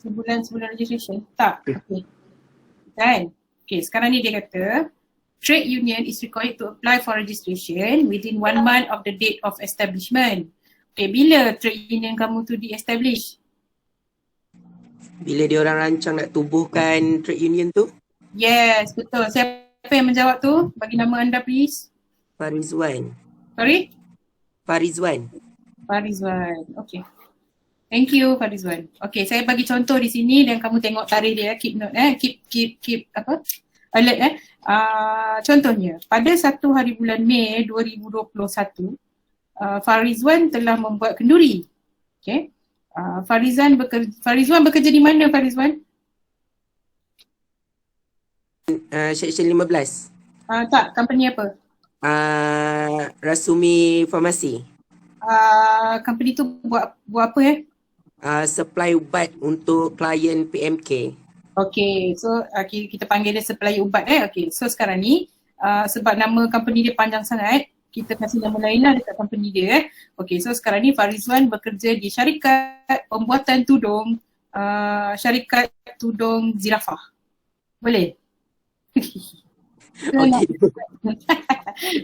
Sebulan registration? Tak. Okay. Kan? Okay, sekarang ni dia kata trade union is required to apply for registration within 1 month of the date of establishment. Okay, bila trade union kamu tu di-establish? Bila dia orang rancang nak tubuhkan trade union tu? Yes, betul. Siapa yang menjawab tu? Bagi nama anda please. Farizwan. Sorry? Farizwan. Farizwan. Okay. Thank you Farizwan. Okay, saya bagi contoh di sini dan kamu tengok tarikh dia. Keep note keep apa? Alert contohnya, pada 1 hari bulan Mei 2021, Farizwan telah membuat kenduri. Okay. Farizwan bekerja di mana Farizwan? Section 15. Tak, company apa? Rasumi Farmasi. Company tu buat apa Supply ubat untuk klien PMK. Okay, so kita panggil dia supply ubat Okay, so sekarang ni sebab nama company dia panjang sangat, kita kasih nama lain lah dekat company dia Okay, so sekarang ni Farizwan bekerja di syarikat pembuatan tudung, syarikat tudung zirafah. Boleh?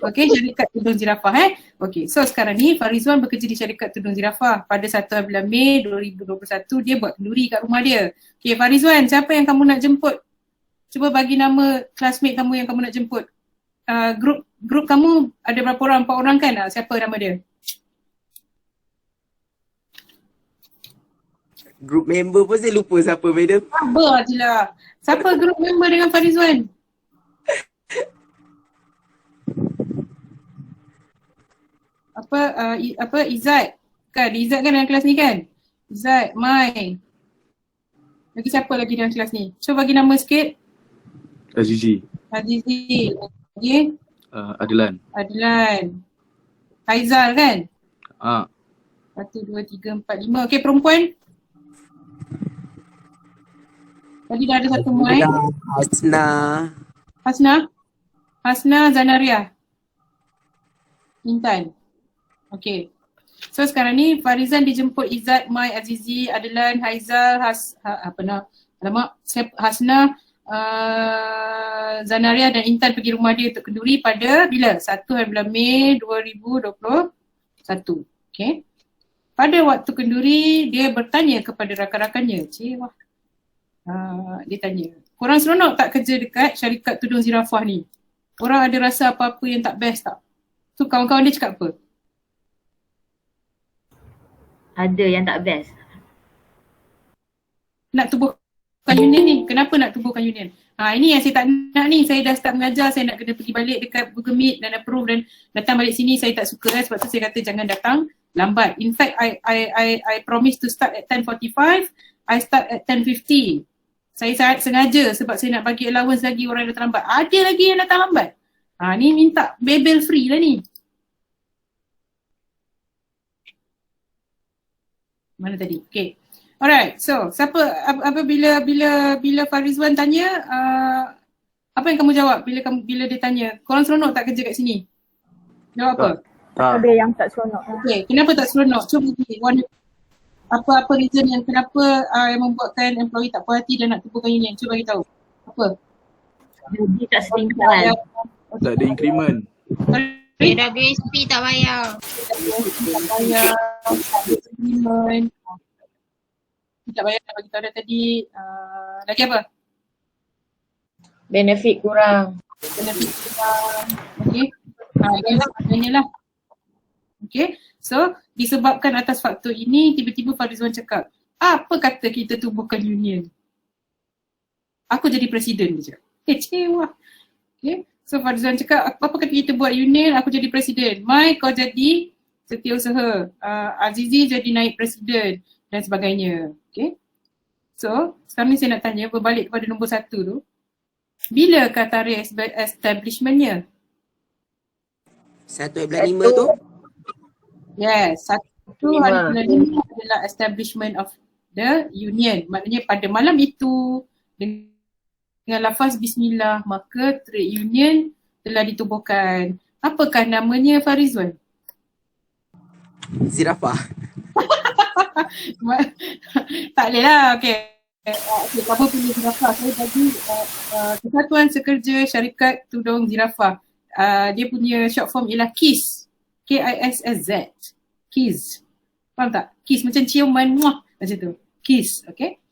Okay, syarikat tudung zirafah Okay, so sekarang ni Farizwan bekerja di syarikat tudung zirafah. Pada 1 bulan Mei 2021 dia buat kenduri kat rumah dia. Okay Farizwan, siapa yang kamu nak jemput? Cuba bagi nama classmate kamu yang kamu nak jemput. Grup kamu ada berapa orang? 4 orang kan? Siapa nama dia? Group member pun saya lupa siapa madam. Sabar je lah. Siapa group member dengan Farizwan? Izzat kan? Izzat kan dalam kelas ni kan? Izzat, Mai. Lagi siapa lagi dalam kelas ni? Cuba bagi nama sikit. Azizi. Lagi? Adlan. Haizal kan? 1, 2, 3, 4, 5. Okay, perempuan? Tadi dah ada satu Mai. Hasna Zanaria. Intan. Okay. So sekarang ni Farizwan dijemput Izzat, Mai, Azizi, Adlan, Haizal, Hasna, Zanaria dan Intan pergi rumah dia untuk kenduri pada bila? 1 hari bulan Mei 2021. Okay. Pada waktu kenduri dia bertanya kepada rakan-rakannya. Dia tanya, korang seronok tak kerja dekat syarikat tudung zirafah ni? Korang ada rasa apa-apa yang tak best tak? So kawan-kawan dia cakap apa? Ada yang tak best. Nak tubuhkan union ni. Kenapa nak tubuhkan union? Ini yang saya tak nak ni. Saya dah start mengajar, saya nak kena pergi balik dekat Google Meet dan approve dan datang balik sini saya tak suka sebab tu saya kata jangan datang lambat. In fact, I promise to start at 10:45. I start at 10:50. Saya sengaja sebab saya nak bagi allowance lagi orang yang datang lambat. Ada lagi yang datang lambat. Ni minta bebel free lah ni. Mana tadi? Okay. Alright. So, siapa bila Farizwan tanya, apa yang kamu jawab bila dia tanya, korang seronok tak kerja kat sini? Jawab apa? Ada yang tak seronok. Okay. Kenapa tak seronok? Cuba apa reason yang kenapa yang membuatkan employee tak puas hati dan nak tubuhkan union? Cuba bagi tahu. Apa? Dia tak setingkat. Tak ada increment. WSP tak bayar. Tak bayar bagi tahu dah tadi. Lagi apa? Benefit kurang. Okay. Yang sebagainya lah. Okay. So disebabkan atas faktor ini tiba-tiba Farizwan cakap, apa kata kita tubuhkan union? Aku jadi presiden dia cakap. Kecewa. Okay. So Farizwan cakap, apa kata kita buat union, aku jadi presiden. Mai kau jadi setiausaha. Azizi jadi naib presiden dan sebagainya. Okay. So sekarang ni saya nak tanya, berbalik kepada nombor 1 tu. Bilakah tarikh establishmentnya? 1 bulan 5 tu? Yes, 1 hari bulan 5 adalah establishment of the union. Maknanya pada malam itu dengan lafaz bismillah maka trade union telah ditubuhkan. Apakah namanya Farizwan? Zirafah. Tak boleh lah, okay. Okay, kamu pilih Zirafah. Saya bagi Kesatuan Sekerja Syarikat Tudung Zirafah. Dia punya short form ialah KISS. KISSZ. KISS. Faham tak? KISS macam ciuman muah macam tu. KISS, okay?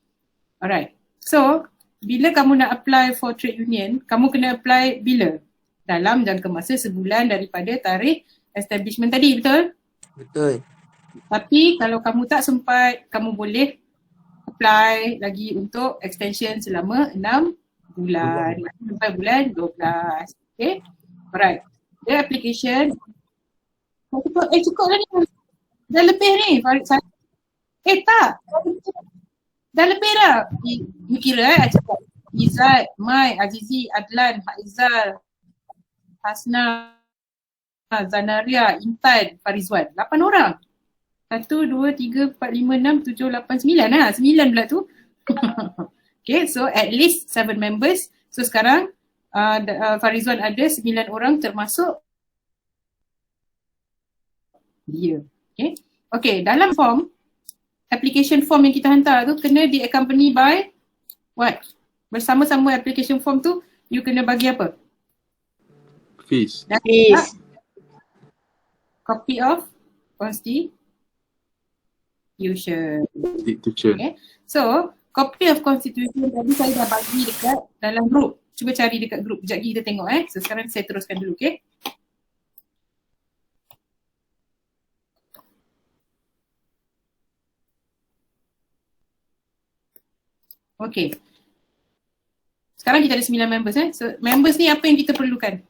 Alright. So, bila kamu nak apply for trade union, kamu kena apply bila? Dalam jangka masa sebulan daripada tarikh establishment tadi, betul? Betul. Tapi kalau kamu tak sempat, kamu boleh apply lagi untuk extension selama 6 bulan. Sampai bulan 12. Okay? Alright. The application. Cukup lah ni. Dah lebih ni. Tak. Dah lebih dah. You kira cakap Izzat, Mai, Azizi, Adlan, Haizal, Hasna, Zanaria, Intan, Farizwan. 8 orang. 1, 2, 3, 4, 5, 6, 7, 8, 9 lah. 9 pula tu. Okay, so at least 7 members. So sekarang Farizwan ada 9 orang termasuk dia. Okay, dalam form, application form yang kita hantar tu kena di-accompany by what? Bersama-sama application form tu, you kena bagi apa? Fees. Please. Copy of constitution. Institution. Okay. So, copy of constitution tadi saya dah bagi dekat dalam group. Cuba cari dekat group. Sekejap lagi kita tengok So, sekarang saya teruskan dulu, okay? Okay. Sekarang kita ada 9 members So, members ni apa yang kita perlukan?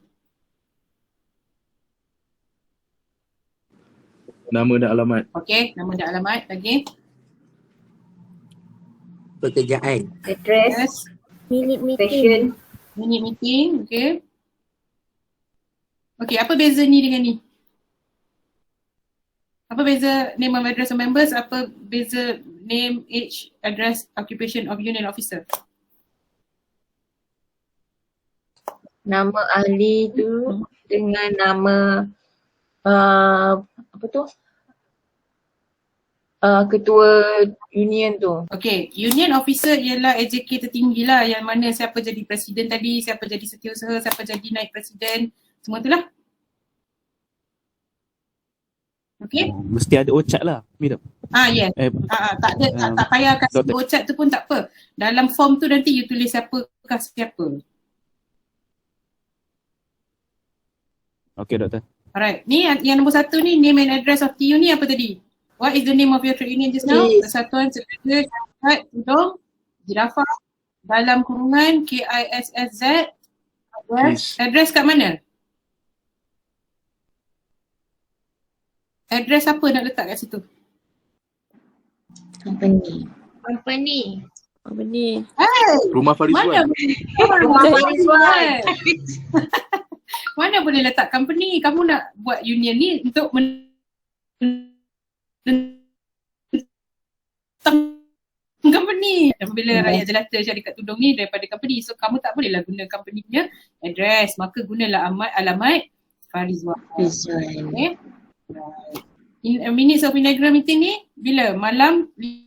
Nama dan alamat. Okay, nama dan alamat lagi. Pekerjaan. Address. Yes. Minute Fashion. Minute meeting, okay. Okay, apa beza ni dengan ni? Apa beza name and address of members? Apa beza name, age, address, occupation of union officer? Nama ahli tu dengan nama apa tu? Ketua union tu. Okay, union officer ialah AJK tertinggi lah, yang mana siapa jadi presiden tadi, siapa jadi setiausaha, siapa jadi naib presiden, semua tu lah. Okay? Mesti ada ocat lah. Mira. Yes. Tak ada, tak payah kasih Doktor. ocat tu pun tak apa. Dalam form tu nanti you tulis siapakah siapa. Okey doktor. Alright, ni yang nombor 1 ni, name and address of TU ni apa tadi? What is the name of your trade union just now? Yes. Persatuan Sekerja Syarikat Tudung Zirafah dalam kurungan KISSZ. Yes. Address kat mana? Address apa nak letak kat situ? Company. Company. Hey! Rumah Mana Farizwan. Rumah Farizwan. Mana boleh letak company? Kamu nak buat union ni untuk company. Dan bila rakyat jelata syarikat tudung ni daripada company, so kamu tak bolehlah guna company punya address, maka gunalah alamat Farizwan. Okay. In minutes of inaugural meeting ni bila? Malam 1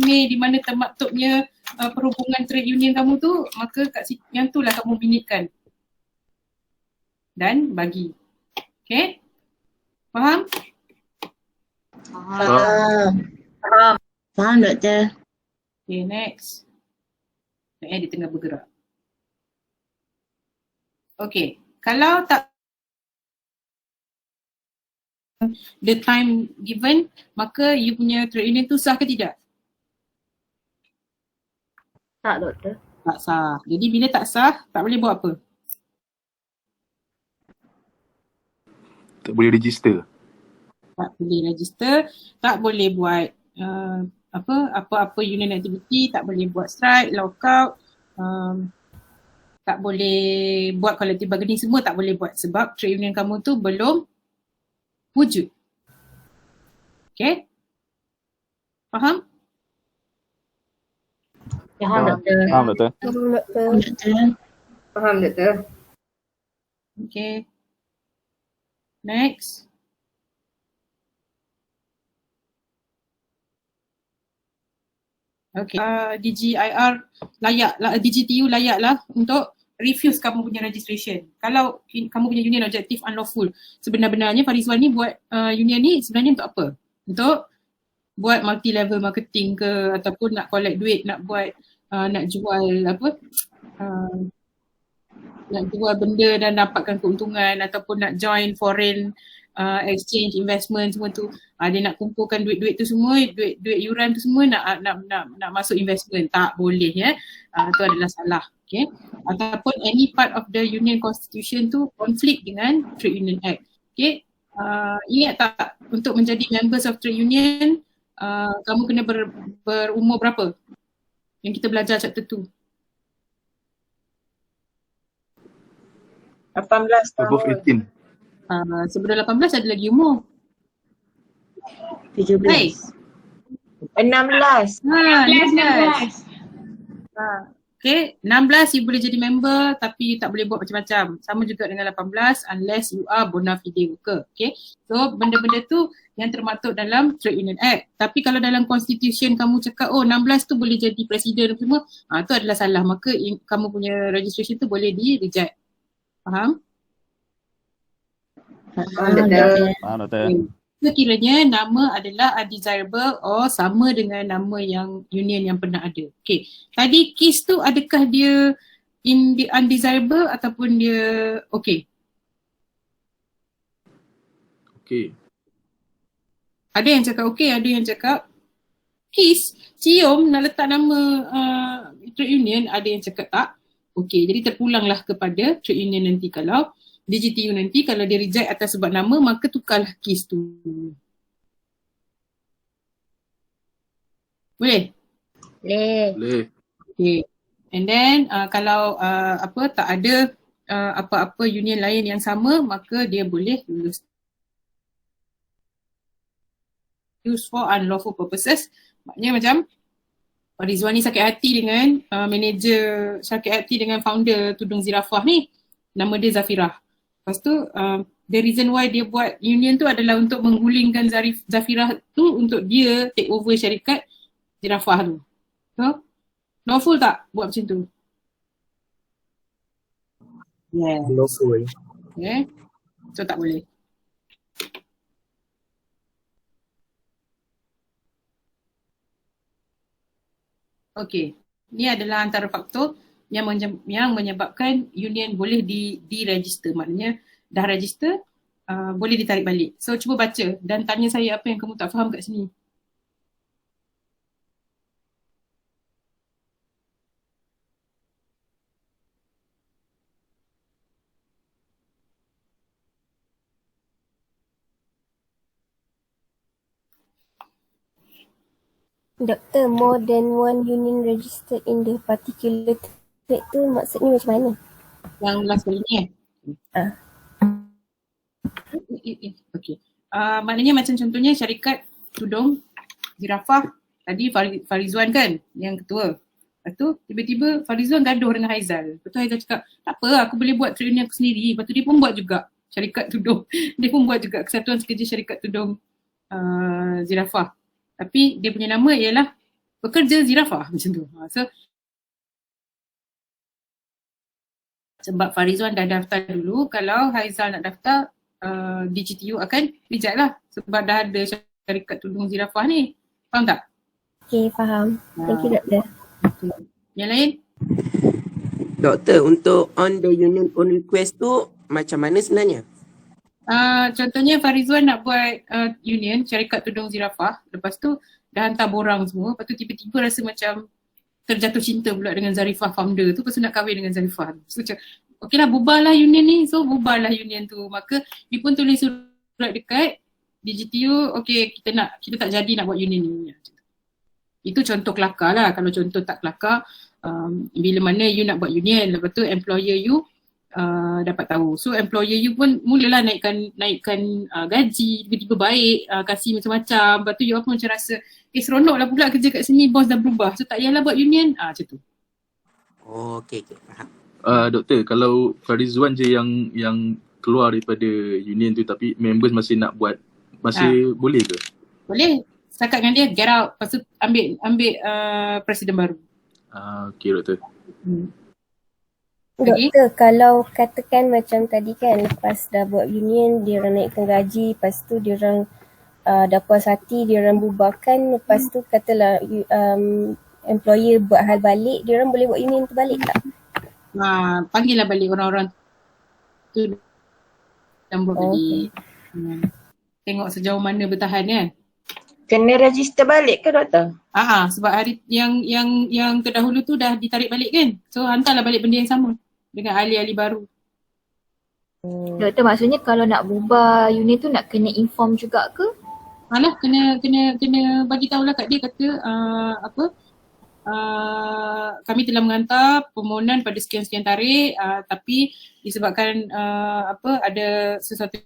Mei di mana termaktubnya perhubungan trade union kamu tu, maka kat situ, yang tu lah kamu minitkan dan bagi. Okay? Faham? Faham doktor. Okay, next. Dia tengah bergerak. Okay, kalau tak the time given, maka you punya trade union tu sah ke tidak? Tak doktor. Tak sah. Jadi bila tak sah, tak boleh buat apa? Tak boleh register. Tak boleh register, tak boleh buat apa-apa union activity, tak boleh buat strike, lockout, tak boleh buat collective bargaining, semua tak boleh buat sebab trade union kamu tu belum wujud. Okay? Faham? Faham doktor. Faham doktor? Faham doktor. Okay. Next. Okay. DGIR layaklah, DGTU layaklah untuk refuse kamu punya registration. Kalau kamu punya union objektif unlawful, sebenarnya Farizwan ni buat union ni sebenarnya untuk apa? Untuk buat multi level marketing ke, ataupun nak collect duit, nak buat nak jual apa, nak jual benda dan dapatkan keuntungan, ataupun nak join foreign exchange investment semua tu. Dia nak kumpulkan duit-duit tu semua, duit yuran tu semua nak masuk investment. Tak boleh ya. Tu adalah salah. Okay. Ataupun any part of the union constitution tu konflik dengan Trade Union Act. Okay. Ingat tak, untuk menjadi members of trade union, kamu kena berumur berapa? Yang kita belajar chapter 2. 18 Above tahun. 18. Sebelum 18 ada lagi umur. 17. Hai. 16. 16. Okay, 16 you boleh jadi member tapi you tak boleh buat macam-macam. Sama juga dengan 18 unless you are bona fide worker. Okay, so benda-benda tu yang termaktub dalam Trade Union Act. Tapi kalau dalam constitution kamu cakap 16 tu boleh jadi presiden semua, tu adalah salah. Maka kamu punya registration tu boleh di-reject. Faham? Faham doktor? So kiranya nama adalah undesirable or sama dengan nama yang union yang pernah ada. Okay. Tadi case tu adakah dia undesirable ataupun dia okay? Okay. Ada yang cakap okay, ada yang cakap case cium nak letak nama trade union, ada yang cakap tak. Okay, jadi terpulanglah kepada trade union nanti. Kalau DGTU nanti kalau dia reject atas sebab nama, maka tukarlah kes tu. Boleh? Boleh. Okay. And then kalau tak ada apa-apa union lain yang sama, maka dia boleh use for unlawful purposes. Maknanya macam Rizwan ni sakit hati dengan manager, sakit hati dengan founder Tudung Zirafah ni. Nama dia Zafirah. Lepas tu the reason why dia buat union tu adalah untuk menggulingkan Zafirah tu untuk dia take over syarikat Zirafah tu. So, lawful tak buat macam tu? Yeah. Lawful. Okay. So tak boleh. Okay. Ni adalah antara faktor yang menyebabkan union boleh di-register. Maknanya dah register, boleh ditarik balik. So cuba baca dan tanya saya apa yang kamu tak faham kat sini. Doktor, more than one union registered in the particular trade tu maksudnya macam mana? Yang last kali ni Okay. Maknanya macam contohnya syarikat Tudung Zirafah, tadi Farizwan kan yang ketua. Lepas tu tiba-tiba Farizwan gaduh dengan Haizal. Lepas tu Haizal cakap, tak apa, aku boleh buat trade union aku sendiri. Lepas tu dia pun buat juga syarikat Tudung. Dia pun buat juga Kesatuan Sekerja Syarikat Tudung Zirafah. Tapi dia punya nama ialah Pekerja Zirafah macam tu. So sebab Farizwan dah daftar dulu, kalau Haizal nak daftar, DGTU akan reject lah sebab dah ada syarikat Tudung Zirafah ni. Faham tak? Okay, faham. Thank you, doktor. Yang lain? Doktor, untuk on the union own request tu macam mana sebenarnya? Contohnya Farizwan nak buat union syarikat Tudung Zirafah, lepas tu dah hantar borang semua, lepas tu tiba-tiba rasa macam terjatuh cinta pula dengan Zarifah founder tu, lepas tu nak kahwin dengan Zarifah. So macam okey lah, bubarlah union ni. So bubarlah union tu. Maka dia pun tulis surat dekat DGTU, okey kita tak jadi nak buat union ni. Itu contoh kelakar lah. Kalau contoh tak kelakar, bila mana you nak buat union, lepas tu employer you dapat tahu. So employer you pun mulalah naikkan gaji, tiba-tiba baik, kasih macam-macam. Lepas tu you pun macam rasa seronok lah pula kerja kat sini, bos dah berubah. So tak payahlah buat union, macam tu. Oh, okey, faham. Doktor, kalau Farizwan je yang keluar daripada union tu tapi members masih nak buat, masih boleh ke? Boleh. cakap dengan dia get out, lepas tu ambil presiden baru. Okey doktor. Lagi? Doktor, kalau katakan macam tadi kan, lepas dah buat union, dia orang naikkan gaji, lepas tu dia orang dah puas hati, dia orang bubarkan, lepas tu katalah employer buat hal balik, dia orang boleh buat union tu balik tak? Panggillah balik orang-orang tu dan buat balik. Tengok sejauh mana bertahan kan. Kena register balik ke doktor? Sebab hari yang terdahulu tu dah ditarik balik kan. So hantarlah balik benda yang sama dengan ahli-ahli baru. Doktor, maksudnya kalau nak bubar unit tu nak kena inform juga ke? Alah, kena bagi tahulah kat dia, kata kami telah menghantar permohonan pada sekian-sekian tarikh, tapi disebabkan ada sesuatu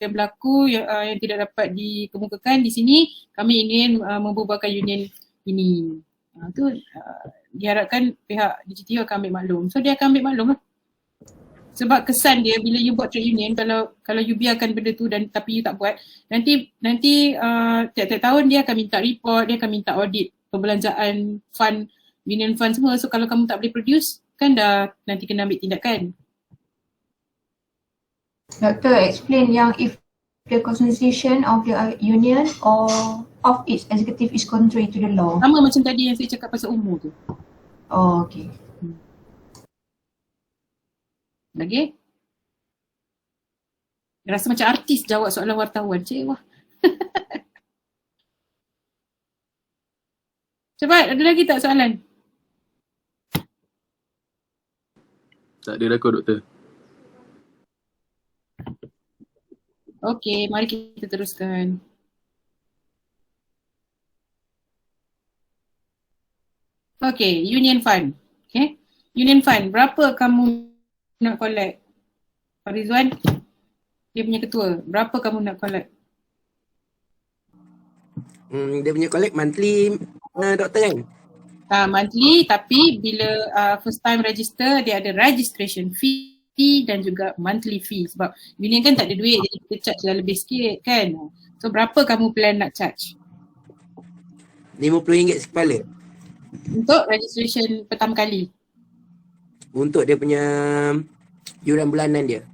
yang berlaku yang tidak dapat dikemukakan di sini, kami ingin membubarkan union ini. Diharapkan pihak DGTU akan ambil maklum. So dia akan ambil maklum lah. Sebab kesan dia bila you buat trade union, kalau you biarkan benda tu dan tapi you tak buat, nanti tiap-tiap tahun dia akan minta report, dia akan minta audit perbelanjaan fund, union fund semua. So kalau kamu tak boleh produce, kan dah nanti kena ambil tindakan. Doctor, explain yang if the constitution of the union or of its executive is contrary to the law. Sama macam tadi yang saya cakap pasal umur tu. Oh, okay. Lagi? Rasa macam artis jawab soalan wartawan. Cik, wah. Cepat, ada lagi tak soalan? Tak ada rekod doktor. Okey, mari kita teruskan. Okey, Union Fund. Okay. Union Fund, berapa kamu nak collect? Pak Rizwan, dia punya ketua, berapa kamu nak collect? Dia punya collect monthly, doktor kan? Monthly, tapi bila first time register, dia ada registration fee dan juga monthly fee. Sebab union kan tak ada duit, jadi kita charge lah lebih sikit kan. So berapa kamu plan nak charge? RM50 sekepala. Untuk registration pertama kali. Untuk dia punya yuran bulanan dia.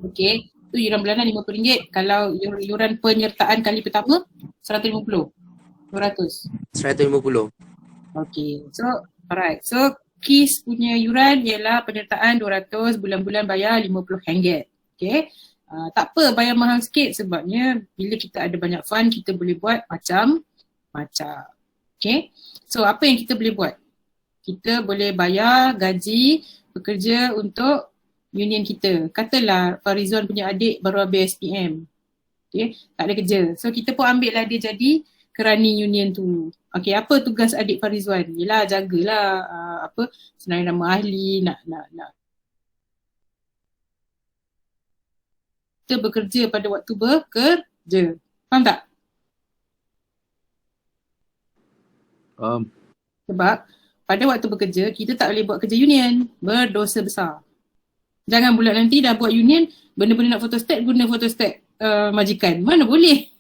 Okey, tu yuran bulanan RM50. Kalau yuran penyertaan kali pertama, RM150. RM150. Okey, so alright. So KIS punya yuran ialah penyertaan RM200, bulan-bulan bayar RM50. Okay. Tak apa bayar mahal sikit sebabnya bila kita ada banyak fund, kita boleh buat macam-macam. Okay. So apa yang kita boleh buat? Kita boleh bayar gaji pekerja untuk union kita. Katalah Farizwan punya adik baru habis SPM. Okay. Tak ada kerja. So kita pun ambil lah dia jadi kerani union tu. Okey, apa tugas adik Farizwan? Yelah, jagalah senarai nama ahli, nak kita bekerja pada waktu bekerja. Faham tak? Faham. Sebab pada waktu bekerja, kita tak boleh buat kerja union. Berdosa besar. Jangan pula nanti dah buat union, benda-benda nak photostat, guna photostat majikan. Mana boleh?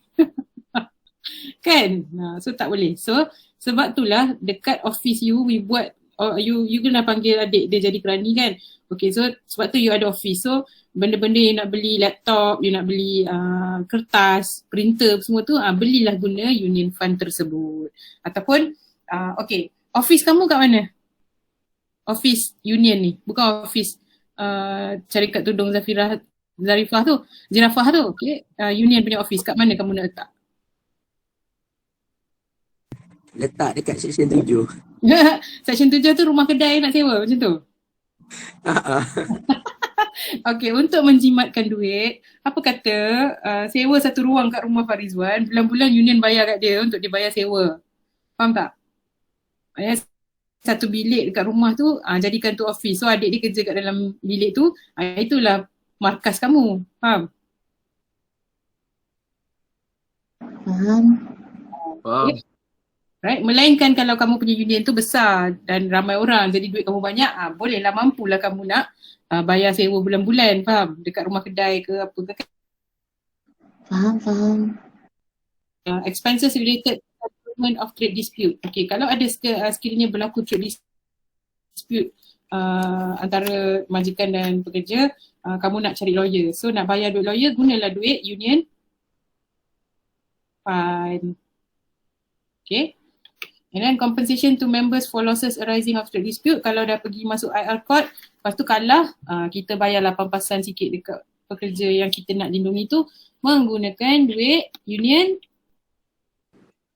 Kan? So tak boleh. So sebab itulah dekat office you, we buat, you kena panggil adik dia jadi kerani kan. Okay, so sebab tu you ada office. So benda-benda you nak beli laptop, you nak beli kertas, printer semua tu, belilah guna union fund tersebut. Ataupun, okay, office kamu kat mana? Office union ni, bukan office syarikat tudung Zarifah tu, Zirafah tu. Okay, union punya office, kat mana kamu nak letak? Letak dekat section 7. Section 7 tu rumah kedai nak sewa macam tu? Okay, untuk menjimatkan duit, apa kata sewa satu ruang kat rumah Farizwan, bulan-bulan union bayar kat dia untuk dia bayar sewa. Faham tak? Satu bilik dekat rumah tu, jadikan tu office. So adik dia kerja kat dalam bilik tu, itulah markas kamu. Faham? Faham. Faham. Right? Melainkan kalau kamu punya union tu besar dan ramai orang, jadi duit kamu banyak, bolehlah, mampulah kamu nak bayar sewa bulan-bulan, faham? Dekat rumah kedai ke apa ke. Faham. expenses related to settlement of trade dispute. Okay, kalau ada sekiranya berlaku trade dispute antara majikan dan pekerja, kamu nak cari lawyer. So nak bayar duit lawyer, gunalah duit union fund. Okay. And then compensation to members for losses arising of trade dispute. Kalau dah pergi masuk IR court, lepas tu kalah, kita bayarlah pampasan sikit dekat pekerja yang kita nak lindungi tu menggunakan duit union.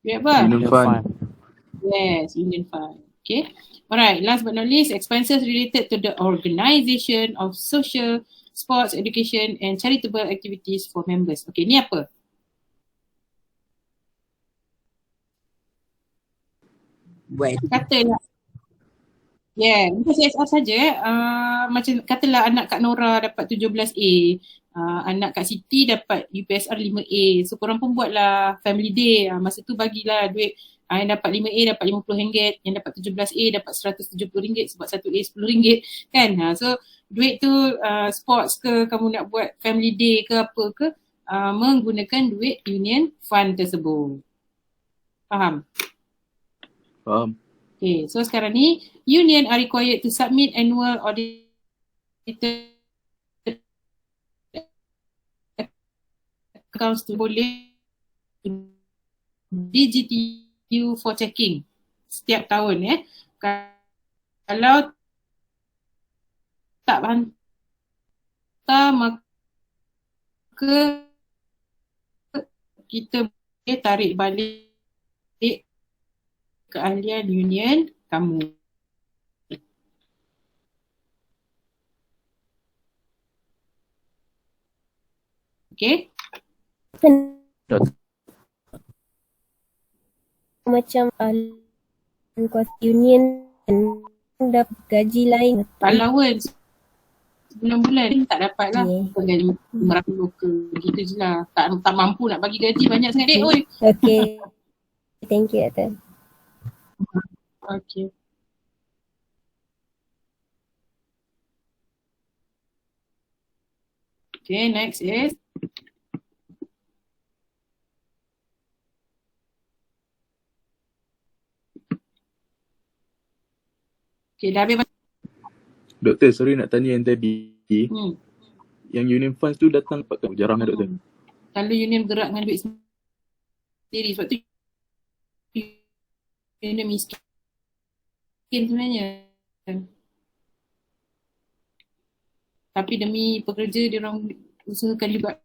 Duit apa? Union fund. Yes, union fund. Okay. Alright, last but not least, expenses related to the organisation of social, sports, education and charitable activities for members. Okay, ni apa? Buat Katalah, untuk CSR saja, macam katalah anak Kak Nora dapat 17A, anak Kak Siti dapat UPSR 5A. So korang pun buatlah family day, masa tu bagilah duit. Yang dapat 5A dapat RM50, yang dapat 17A dapat RM170 sebab 1A RM10 kan. So duit tu sports ke, kamu nak buat family day ke apa ke, menggunakan duit union fund tersebut. Faham? Faham. Okay, so sekarang ni union are required to submit annual audited accounts to boleh DGTU for checking setiap tahun Kalau tak hantar maka kita boleh tarik balik keahlian union kamu. Okay? Macam union dapat gaji lain. Allowance bulan-bulan tak dapat lah. Penggaji RM500 ke gitu je lah. Tak mampu nak bagi gaji banyak sangat oi. Okay. Thank you, Atan. Okay. Okay, next is okay, dah habis. Doktor, sorry nak tanya yang tadi. Yang union funds tu datang pakai jarang kan doktor? Kalau union gerak dengan duit sendiri, sebab tu union miskin sebenarnya. Tapi demi pekerja dia orang usahakan juga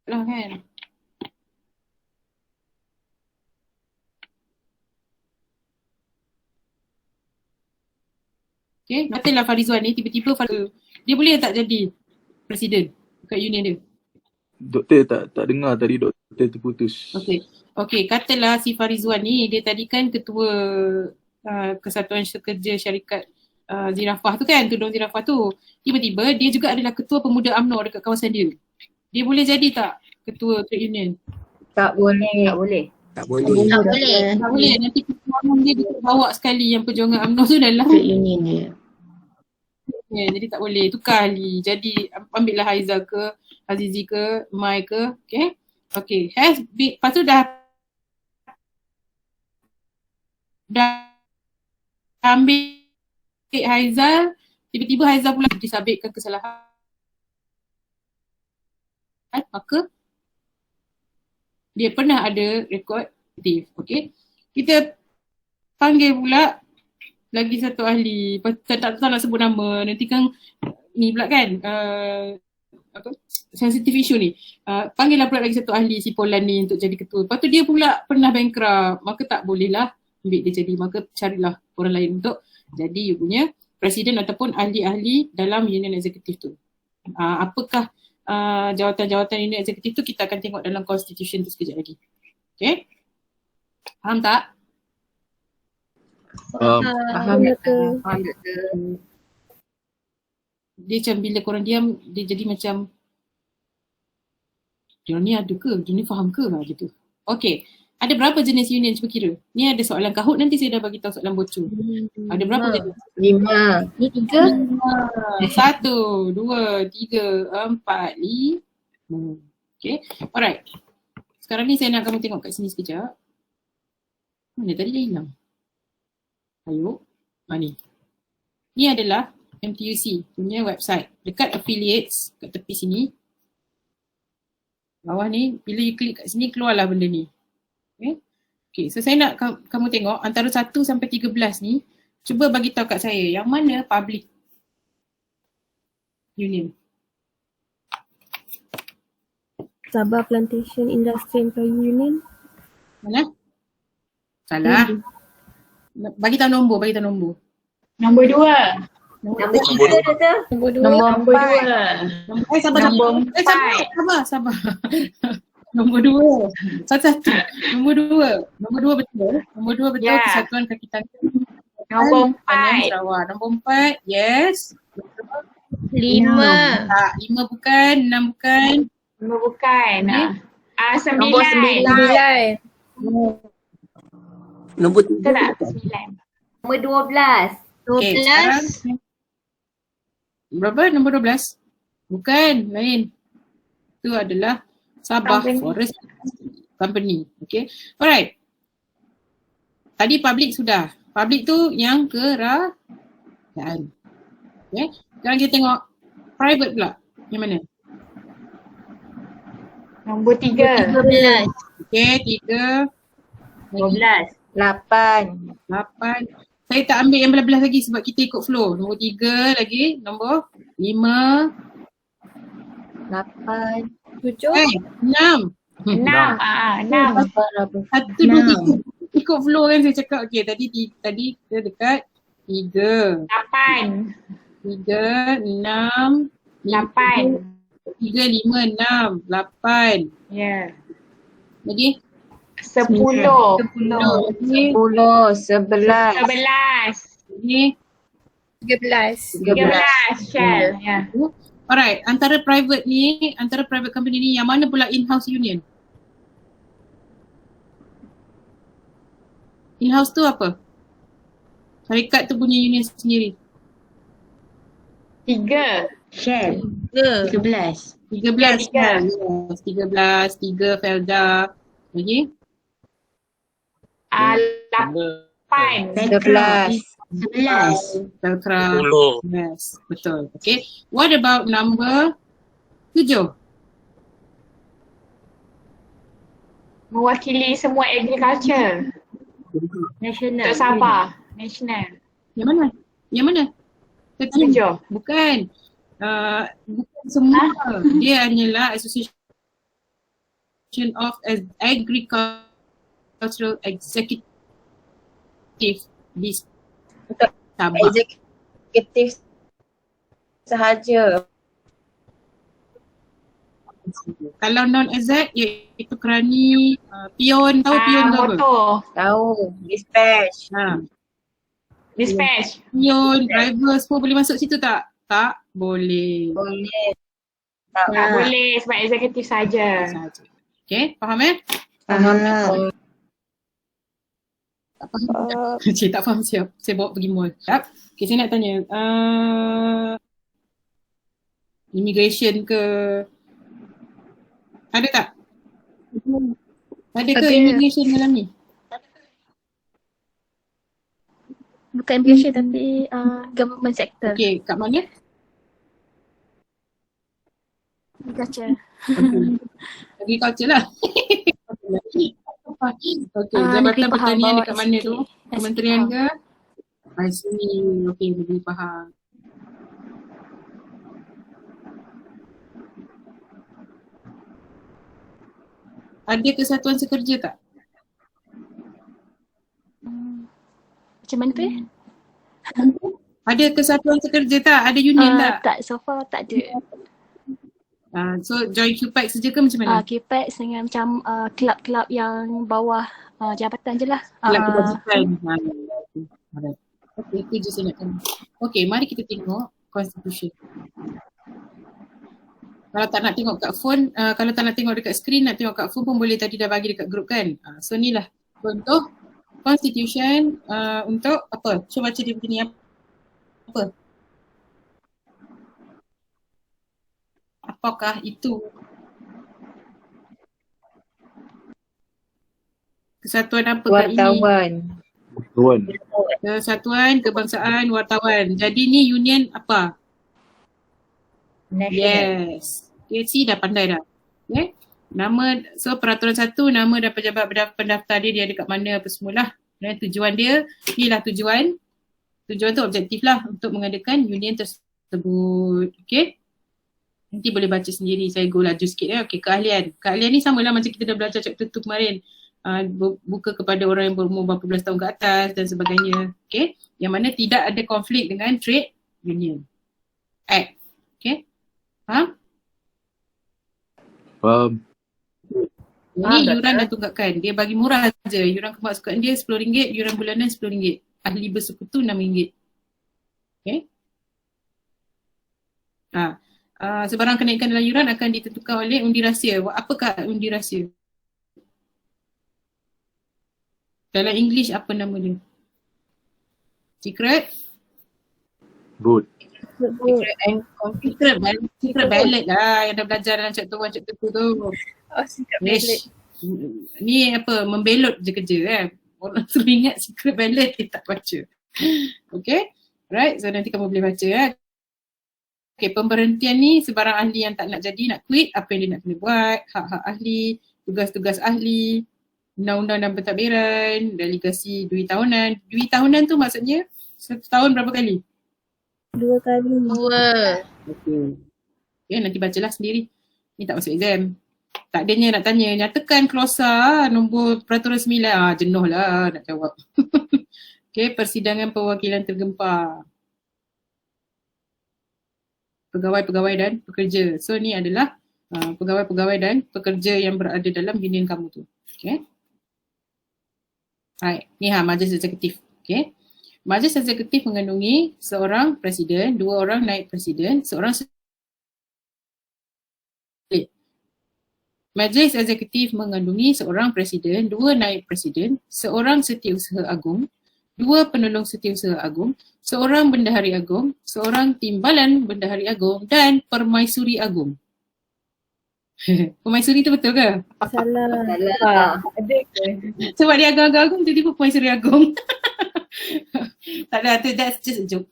lah kan. Okay, katalah Farizwan ni tiba-tiba dia boleh tak jadi presiden kat union dia? Doktor tak dengar tadi, doktor terputus. Okay, katalah si Farizwan ni dia tadi kan ketua Kesatuan Kerja Syarikat Zirafah tu kan, tudung Zirafah tu. Tiba-tiba dia juga adalah ketua pemuda UMNO dekat kawasan dia. Dia boleh jadi tak ketua trade union? Tak boleh. tak boleh. Tak boleh. Nanti perjuangan dia bawa sekali yang perjuangan UMNO tu dalam Trade union dia. Ya, jadi tak boleh. Tukar ahli. Jadi ambillah Haizal ke, Azizi ke, Mai ke. Okay. Lepas tu dah ambil Haizal, tiba-tiba Haizal pula disabitkan kesalahan. Maka dia pernah ada rekod aktif. Okay. Kita panggil pula lagi satu ahli. Tak nak sebut nama. Nanti kan ni pula kan sensitive issue ni. Panggillah pula lagi satu ahli si Polan ni untuk jadi ketua. Lepas tu dia pula pernah bankrupt. Maka tak boleh lah ambil dia jadi. Maka carilah orang lain untuk jadi you punya presiden ataupun ahli-ahli dalam union eksekutif tu. Apakah jawatan-jawatan union eksekutif tu kita akan tengok dalam constitution tu sekejap lagi. Okay? Faham tak? Faham doktor. Dia macam bila korang diam, dia jadi macam dia ni ada ke? Dia ni faham ke? Gitu. Okay. Ada berapa jenis union cuba kira? Ni ada soalan kahut, nanti saya dah bagi tahu soalan bocor. Ada berapa jenis? 5. Ni 3. 1, 2, 3, 4, 5. Okay. Alright. sekarang ni saya nak kamu tengok kat sini sekejap. Mana tadi dah hilang? Ayo. Ni. Ni adalah MTUC punya website. Dekat affiliates, kat tepi sini. Bawah ni, bila you klik kat sini, keluarlah benda ni. Okay, so saya nak kamu tengok antara 1 sampai 13 ni, cuba bagi tahu kat saya yang mana public union. Sabah Plantation Industry and Kayu Union. Mana? Salah. Bagi tahu nombor. Nombor 2. Nombor 3 Doktor. Nombor 2. Nombor 2. Sabar. Nombor 2. Satu-satu. Nombor 2 betul. Nombor 2 betul. Ya. Kesatuan Kaki Tangan Nombor Tangan 4. Sarawak. Nombor 4. Yes. 5. 5 bukan. 6 bukan. Nombor bukan. Nombor 9. 9. Nombor Betul 3. tak? 9. Nombor 12. Okay, sekarang berapa? Nombor 12? Bukan, lain. Itu adalah Sabah Company. Forest Company. Okay. Alright. Tadi public sudah. Public tu yang kerajaan. Okay. Sekarang kita tengok private pula. Yang mana? Nombor 3. 13. Okay, 3. 12. 8. 8. Saya tak ambil yang belah-belah lagi sebab kita ikut flow. Nombor 3 lagi. Nombor 5. 8. 7. 6. 6. 6. 1, 2, 3. Ikut flow kan saya cakap. Okay, tadi kita dekat 3. 8. 3, 6, 8. 3, 5, 6, 8. Ya. Lagi? 10. 10. 10. 11. 11. Ni 13. 13. Shell. Ya. alright, antara private company ni yang mana pula in-house union? In-house tu apa? Syarikat tu punya union sendiri. 3. Shell. 13. 13 tiga. kan? Yes, 13, 3 Felda. Lagi? 8. 11. 11. Velcra. Yes, betul. Okay. What about number 7? Mewakili semua agriculture. National. Untuk Sabah. National. Yang mana? Yang mana? 7. 7. Bukan. Bukan semua. Dia hanyalah Association of Agricultural Executive di Sabah. Eksekutif sahaja. Kalau non-exec iaitu kerani, pion. Tahu pion tu apa? Motor. Tahu. Dispatch. Dispatch. Pion, driver semua boleh masuk situ tak? Tak boleh. Boleh. Tak boleh sebab eksekutif saja. Saja. Okay, faham Faham. Tak faham. Cik tak faham siap. Saya bawa pergi mall. Yap. Okay, saya nak tanya. Immigration ke? Ada tak? Ada ke Ada. immigration dalam ni? Bukan immigration tapi government sector. Okay, kat mana? Agriculture. Agriculture lah. Okay, Negeri Jabatan Pahang Pertanian bawah dekat mana SK. tu? Kementerian ke? I see. Okay, Negeri Pahang. Ada kesatuan sekerja tak? Macam mana tu? Ada kesatuan sekerja tak? Ada union tak? Tak, so far tak ada. So join QPAC saja ke macam mana? KPEX dengan macam kelab-kelab yang bawah jabatan je lah. Kelab kebajikan. Alright. Okay, itu je saya nak tanya. Okay, mari kita tengok Constitution. Kalau tak nak tengok kat phone, kalau tak nak tengok dekat screen, nak tengok kat phone pun boleh, tadi dah bagi dekat group kan. So ni lah contoh Constitution untuk apa? Cuba baca dia begini apa? Apakah itu? Kesatuan apa kali ini? Wartawan. Tuan. Kesatuan Kebangsaan Wartawan. Jadi ni union apa? National. Yes. Okay, see dah pandai dah. Okay. Nama, so peraturan 1, nama dan pejabat pendaftar dia dekat mana apa semualah. Dan tujuan dia, inilah tujuan. Tujuan tu objektif lah untuk mengadakan union tersebut. Okay. Nanti boleh baca sendiri, saya go laju sikit ya. Okay, keahlian. Keahlian ni samalah macam kita dah belajar chapter 2 kemarin. Buka kepada orang yang berumur berapa belas tahun ke atas dan sebagainya. Okay. Yang mana tidak ada konflik dengan trade union act. Okay. Faham? Faham. Ini yuran dan tunggakan. Dia bagi murah saja. Yuran kemasukan dia RM10, yuran bulanan RM10. Ahli bersekutu RM6. Okay. Sebarang kenaikan dalam yuran akan ditentukan oleh undi rahsia. Apakah undi rahsia? Dalam English apa nama dia? Secret? Vote. Secret ballot lah yang dah belajar dalam chapter 1, chapter 2 tu. Secret ballot. Ni apa, membelot je kerja kan. Orang suruh ingat secret ballot dia tak baca. Okay, right, so nanti kamu boleh baca ya. Okay, pemberhentian ni sebarang ahli yang tak nak jadi, nak quit, apa yang dia nak kena buat, hak-hak ahli, tugas-tugas ahli, undang-undang dan pentadbiran, delegasi duit tahunan. Duit tahunan tu maksudnya satu tahun berapa kali? 2 kali. Okay, nanti bacalah sendiri. Ni tak masuk exam. Tak adanya nak tanya, nyatakan klosa nombor peraturan 9. Jenuh lah nak jawab. Okay, persidangan perwakilan tergempar. Pegawai-pegawai dan pekerja. So ni adalah pegawai-pegawai dan pekerja yang berada dalam union kamu tu. Okay. Right, ni majlis eksekutif. Okay. Majlis eksekutif mengandungi seorang presiden, 2 orang naib presiden, seorang Majlis eksekutif mengandungi seorang presiden, 2 naib presiden, seorang setiausaha agung, 2 penolong setiausaha agung, seorang bendahari agung, seorang timbalan bendahari agung dan permaisuri agung. Permaisuri tu betul ke? Salah. Ada ke? Sebab dia agung-agung tiba-tiba permaisuri agung. Tak ada, that's just a joke.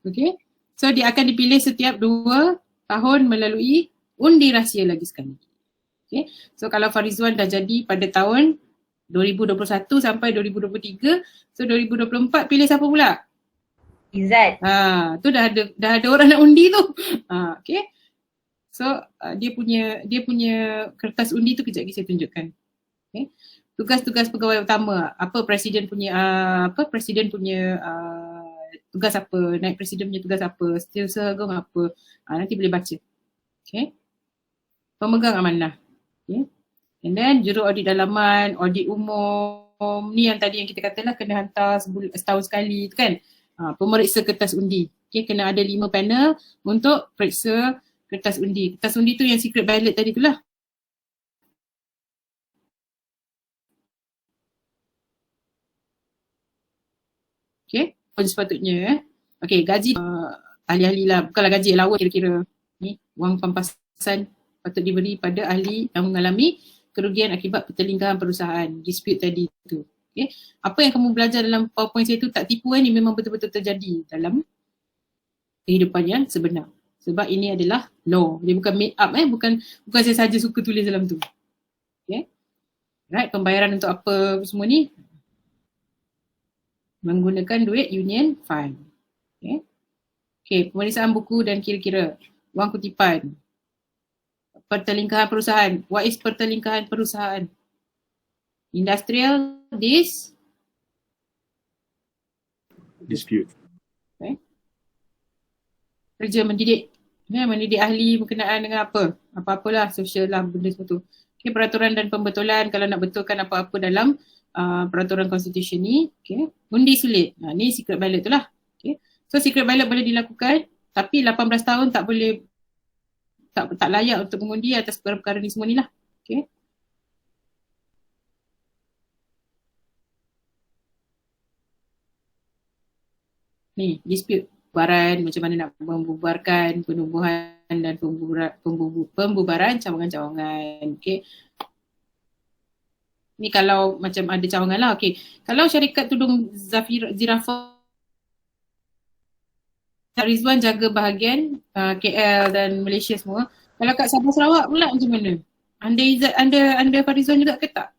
Okay. So dia akan dipilih setiap 2 tahun melalui undi rahsia lagi sekali. Okay. So kalau Farizwan dah jadi pada tahun 2021 sampai 2023, so 2024 pilih siapa pula? Izzat. Tu dah ada orang nak undi tu. Okay. So dia punya kertas undi tu kejap lagi saya tunjukkan. Okay. Tugas-tugas pegawai utama, apa presiden punya tugas apa, naib presiden punya tugas apa, setiausaha agung apa, nanti boleh baca. Okay. Pemegang amanah. Okay. And then juru audit dalaman, audit umum, ni yang tadi yang kita katalah kena hantar setahun sekali tu kan. Pemeriksa kertas undi. Okay, kena ada 5 panel untuk periksa kertas undi. Kertas undi tu yang secret ballot tadi tu lah. Okay, sepatutnya okay, gaji ahli-ahli lah, bukanlah gaji allowance kira-kira. Ni wang pampasan patut diberi pada ahli yang mengalami kerugian akibat pertelingkahan perusahaan, dispute tadi tu. Okay. Apa yang kamu belajar dalam PowerPoint saya tu tak tipu ni, memang betul-betul terjadi dalam kehidupan yang sebenar. Sebab ini adalah law. Dia bukan made up bukan saya saja suka tulis dalam tu. Okay. Right, pembayaran untuk apa semua ni? Menggunakan duit union fund. Okay. Okay, pemeriksaan buku dan kira-kira. Wang kutipan. Pertelingkahan perusahaan. What is pertelingkahan perusahaan? Industrial Dispute. Okay. Kerja mendidik. Mendidik ahli berkenaan dengan apa? Apa-apalah, sosial lah, benda semua tu. Okay, peraturan dan pembetulan kalau nak betulkan apa-apa dalam peraturan konstitusi ni. Okay. Undi sulit. Ni secret ballot tu lah. Okay. So secret ballot boleh dilakukan tapi 18 tahun tak boleh, tak layak untuk mengundi atas perkara ni semua ni lah. Okay. Ni dispute pembubaran, macam mana nak membubarkan penubuhan dan pembubaran cawangan-cawangan. Okay. Ni kalau macam ada cawangan lah. Okay. Kalau syarikat tudung Zirafah Rizwan jaga bahagian KL dan Malaysia semua. Kalau kat Sabah Sarawak pula macam mana? Anda Farizwan juga ke tak?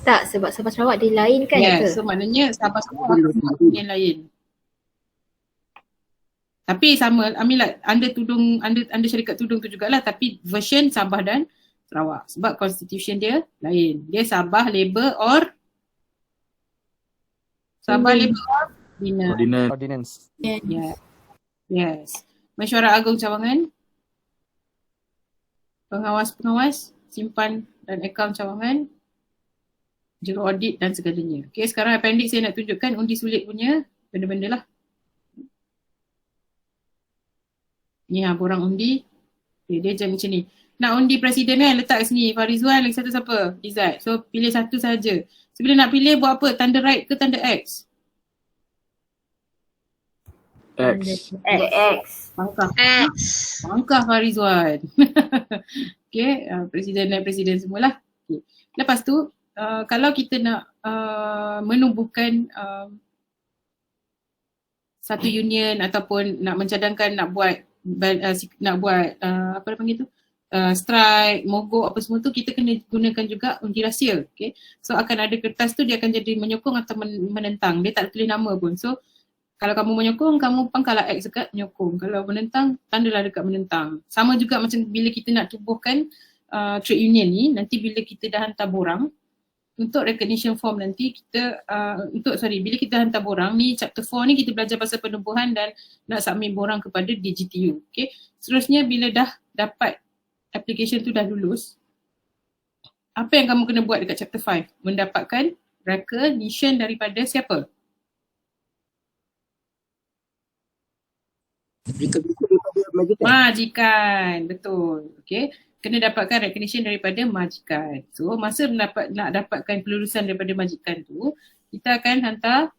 Tak, sebab Sabah Sarawak dia lain kan Yes, ke? so maknanya Sabah Sarawak akan yang lain. Tapi sama, I mean like anda syarikat tudung tu jugalah, tapi version Sabah dan Sarawak. Sebab constitution dia lain. Dia Sabah Labour or Sabah Labour or Ordinance. Yeah. Yes. Mesyuarat Agung Cawangan, pengawas-pengawas, simpan dan akaun cawangan, juru audit dan segalanya. Okay, sekarang appendix saya nak tunjukkan undi sulit punya benda-benda lah. Ni borang undi. Okay, dia macam ni. Nak undi presiden kan, letak kat sini. Farizwan lagi satu siapa? Izzat. So pilih satu saja. Sebelum nak pilih buat apa? Tanda right ke tanda X? X. X. Pangkah Farizwan. Okay, presiden dan presiden semualah. Okay. Lepas tu, kalau kita nak menubuhkan satu union ataupun nak mencadangkan nak buat apa dia panggil tu? Strike, mogok apa semua tu, kita kena gunakan juga undi rahsia. Okay. So akan ada kertas tu, dia akan jadi menyokong atau menentang. Dia tak tulis nama pun. So kalau kamu menyokong, kamu pangkalah X dekat menyokong. Kalau menentang, tandalah dekat menentang. Sama juga macam bila kita nak tubuhkan trade union ni, nanti bila kita dah hantar borang, untuk recognition form nanti kita, bila kita hantar borang ni, chapter 4 ni kita belajar pasal penubuhan dan nak submit borang kepada DGTU. Okay. Seterusnya bila dah dapat application tu dah lulus, apa yang kamu kena buat dekat chapter 5? Mendapatkan recognition daripada siapa? Majikan, betul. Okay. Kena dapatkan recognition daripada majikan. So masa nak dapatkan kelulusan daripada majikan tu, kita akan hantar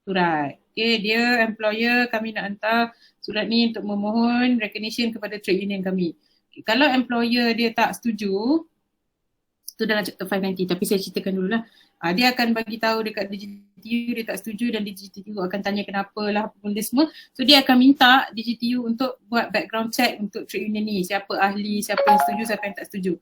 surat. Okay, dia employer, kami nak hantar surat ni untuk memohon recognition kepada trade union kami. Okay, kalau employer dia tak setuju, tu dalam chapter 5 nanti, tapi saya ceritakan dulu lah. Dia akan bagi tahu dekat DGTU dia tak setuju dan DGTU akan tanya kenapa lah apa benda semua. So dia akan minta DGTU untuk buat background check untuk trade union ni. Siapa ahli, siapa yang setuju, siapa yang tak setuju.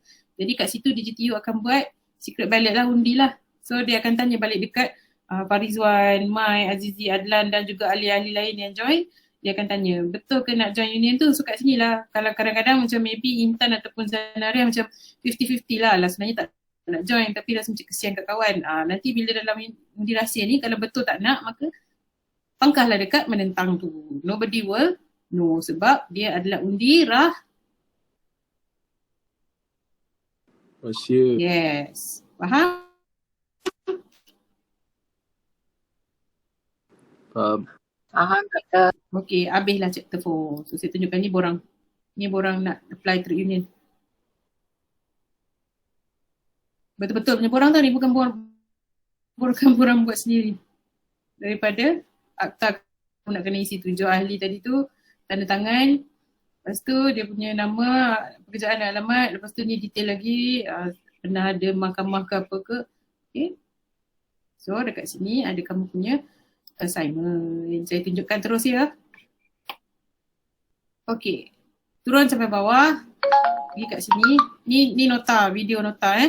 Jadi kat situ DGTU akan buat secret ballot lah, undi lah. So dia akan tanya balik dekat Farizwan, Mai, Azizi, Adlan dan juga ahli-ahli lain yang join. Dia akan tanya, betul ke nak join union tu? So kat sini lah. Kalau kadang-kadang macam maybe Intan ataupun Zanaria macam 50-50 lah sebenarnya tak nak join tapi rasa macam kesian kat kawan. Nanti bila dalam undi rahsia ni kalau betul tak nak, maka pangkahlah dekat menentang tu. Nobody will know sebab dia adalah undi Rahsia. Yes. Faham? Faham kata. Okay, habislah chapter 4. So saya tunjukkan ni borang. Ni borang nak apply trade union. Betul-betul punya borang tau ni, bukan borang buat sendiri. Daripada akta kamu nak kena isi 7 ahli tadi tu, tanda tangan, lepas tu dia punya nama, pekerjaan dan alamat, lepas tu ni detail lagi, pernah ada mahkamah ke apa ke. Okay. So dekat sini ada kamu punya assignment. Saya tunjukkan terus ya. Okay. Turun sampai bawah. Pergi kat sini. Ni nota, video nota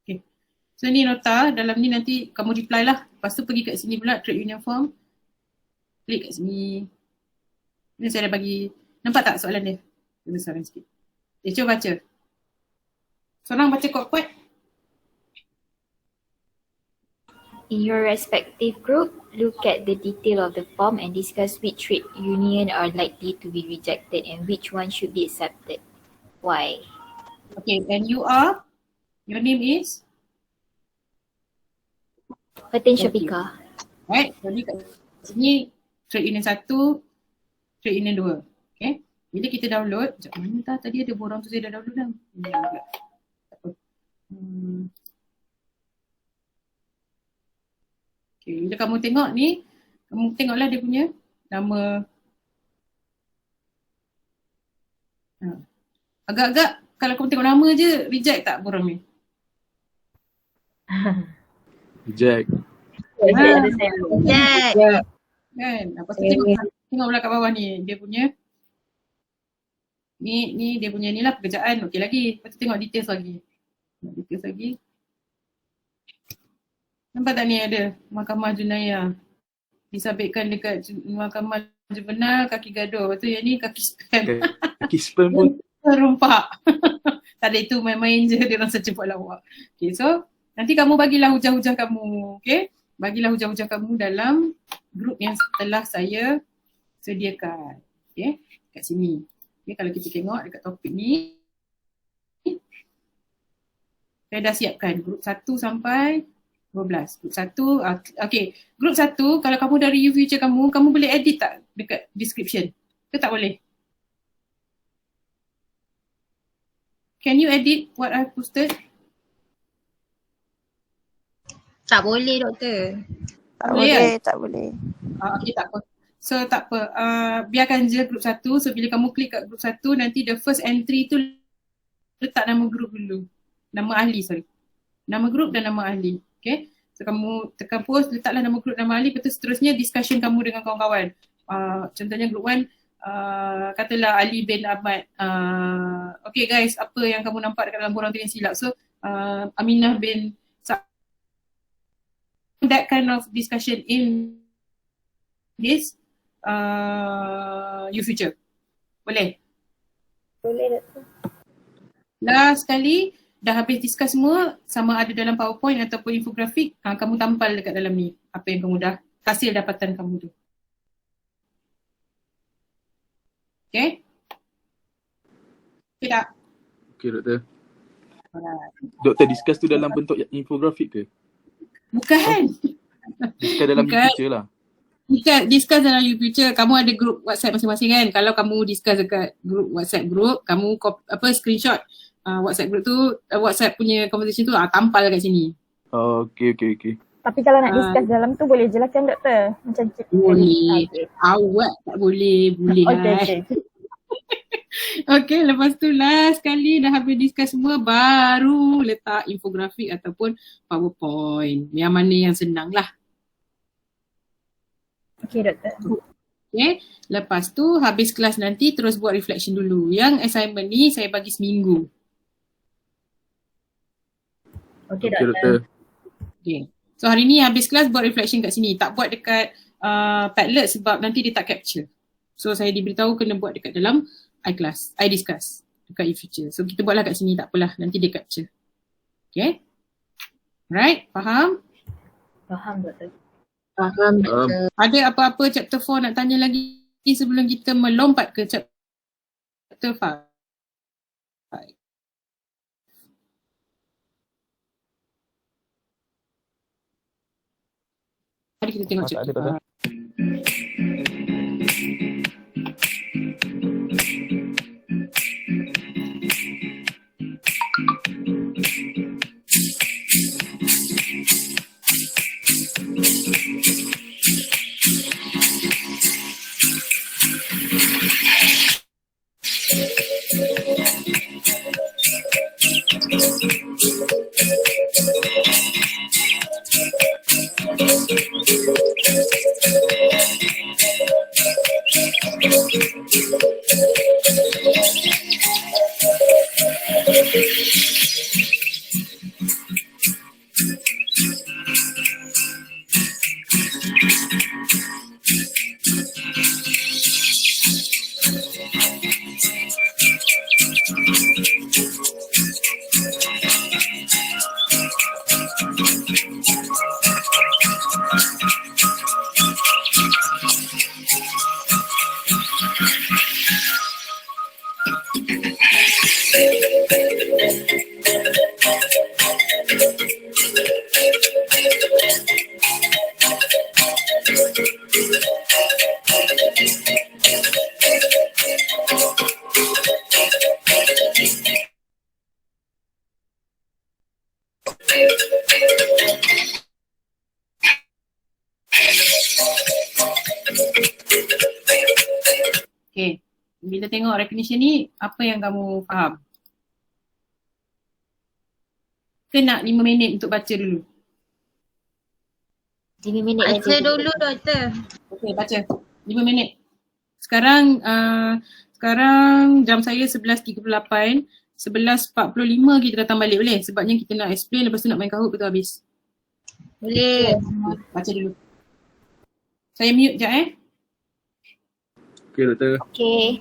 Okay. So ni nota, dalam ni nanti kamu reply lah. Lepas tu pergi kat sini pula, trade union form. Klik kat sini. Ni saya dah bagi, nampak tak soalan dia? Dia besarkan sikit. Cuba baca. Seorang baca kuat-kuat. In your respective group, look at the detail of the form and discuss which trade union are likely to be rejected and which one should be accepted. Why? Okay, and you are? Your name is? Fatin Syafika. Right, jadi kat sini trade union 1, trade union 2. Okay, bila kita download, sekejap mana tadi ada borang tu saya dah download dah. Okay, bila kamu tengok ni, kamu tengoklah dia punya nama Agak-agak kalau kamu tengok nama je, reject tak borang ni? Jack. Kan? Lepas tu tengok belah kat bawah ni, dia punya ni dia punya ni lah pekerjaan, okey lagi. Lepas tu tengok details lagi. Nampak tak ni ada Mahkamah Junayah. Disabitkan dekat Mahkamah Juvenal, kaki gaduh. Lepas tu yang ni kaki spam. Kaki spam pun. Terumpak. Tak ada, itu main-main je, dia orang secepat lawak. Okay, so nanti kamu bagilah hujah-hujah kamu. Okay, bagilah hujah-hujah kamu dalam grup yang telah saya sediakan. Okay, kat sini. Okay, kalau kita tengok dekat topik ni, saya dah siapkan grup 1 sampai 12. Grup 1, okay. Grup 1, kalau kamu dari YouFuture kamu boleh edit tak dekat description? Ke tak boleh? Can you edit what I posted? Tak boleh, Doktor. Tak boleh. Okay, tak apa. So tak apa, biarkan je grup 1. So bila kamu klik kat grup 1, nanti the first entry tu letak nama grup dulu. Nama ahli, nama grup dan nama ahli. Okay, so kamu tekan post, letaklah nama grup, nama ahli. Lepas tu seterusnya discussion kamu dengan kawan-kawan. Contohnya grup 1, katalah Ali bin Ahmad. Okay guys, apa yang kamu nampak dekat dalam borang tu yang silap? So Aminah bin that kind of discussion in this YouFuture. Boleh? Boleh. Last sekali, dah habis discuss semua, sama ada dalam PowerPoint ataupun infografik, kamu tampal dekat dalam ni apa yang kamu dah, hasil dapatan kamu tu. Okay? Okay tak? Okay, Doktor. Doktor, discuss tu dalam bentuk infografik ke? Bukan. Discuss dalam YouFuture lah. Discuss dalam YouFuture. Kamu ada grup WhatsApp masing-masing kan? Kalau kamu discuss dekat grup WhatsApp group, kamu screenshot WhatsApp group tu, WhatsApp punya conversation tu, tampal kat sini. Okay. Tapi kalau nak discuss dalam tu boleh je lah kan, Doktor? Macam boleh. Awak tak boleh. Boleh lah. Okay, lepas tu last kali dah habis discuss semua, baru letak infografik ataupun PowerPoint. Yang mana yang senang lah. Okay, Doktor. Okay, lepas tu habis kelas nanti terus buat reflection dulu. Yang assignment ni saya bagi seminggu. Okay, Doktor. Okay. So hari ni habis kelas buat reflection kat sini. Tak buat dekat Padlet sebab nanti dia tak capture. So saya diberitahu kena buat dekat dalam iClass, iDiscuss dekat YouFuture. So kita buatlah kat sini, tak apalah, nanti dia capture. Okay? Alright, faham? Faham, Doktor. Faham, Doktor. Ada apa-apa chapter 4 nak tanya lagi sebelum kita melompat ke chapter 5? Mari kita tengok chapter 5. Bila tengok recognition ni, apa yang kamu faham? Ke nak 5 minit untuk baca dulu? 5 minit Baca saja. dulu doktor. Okey, baca. 5 minit. Sekarang jam saya 11.38. 11.45 kita datang balik boleh? Sebabnya kita nak explain lepas tu nak main kahut betul habis. Boleh. Baca dulu. Saya mute sekejap Okay doktor. Okay.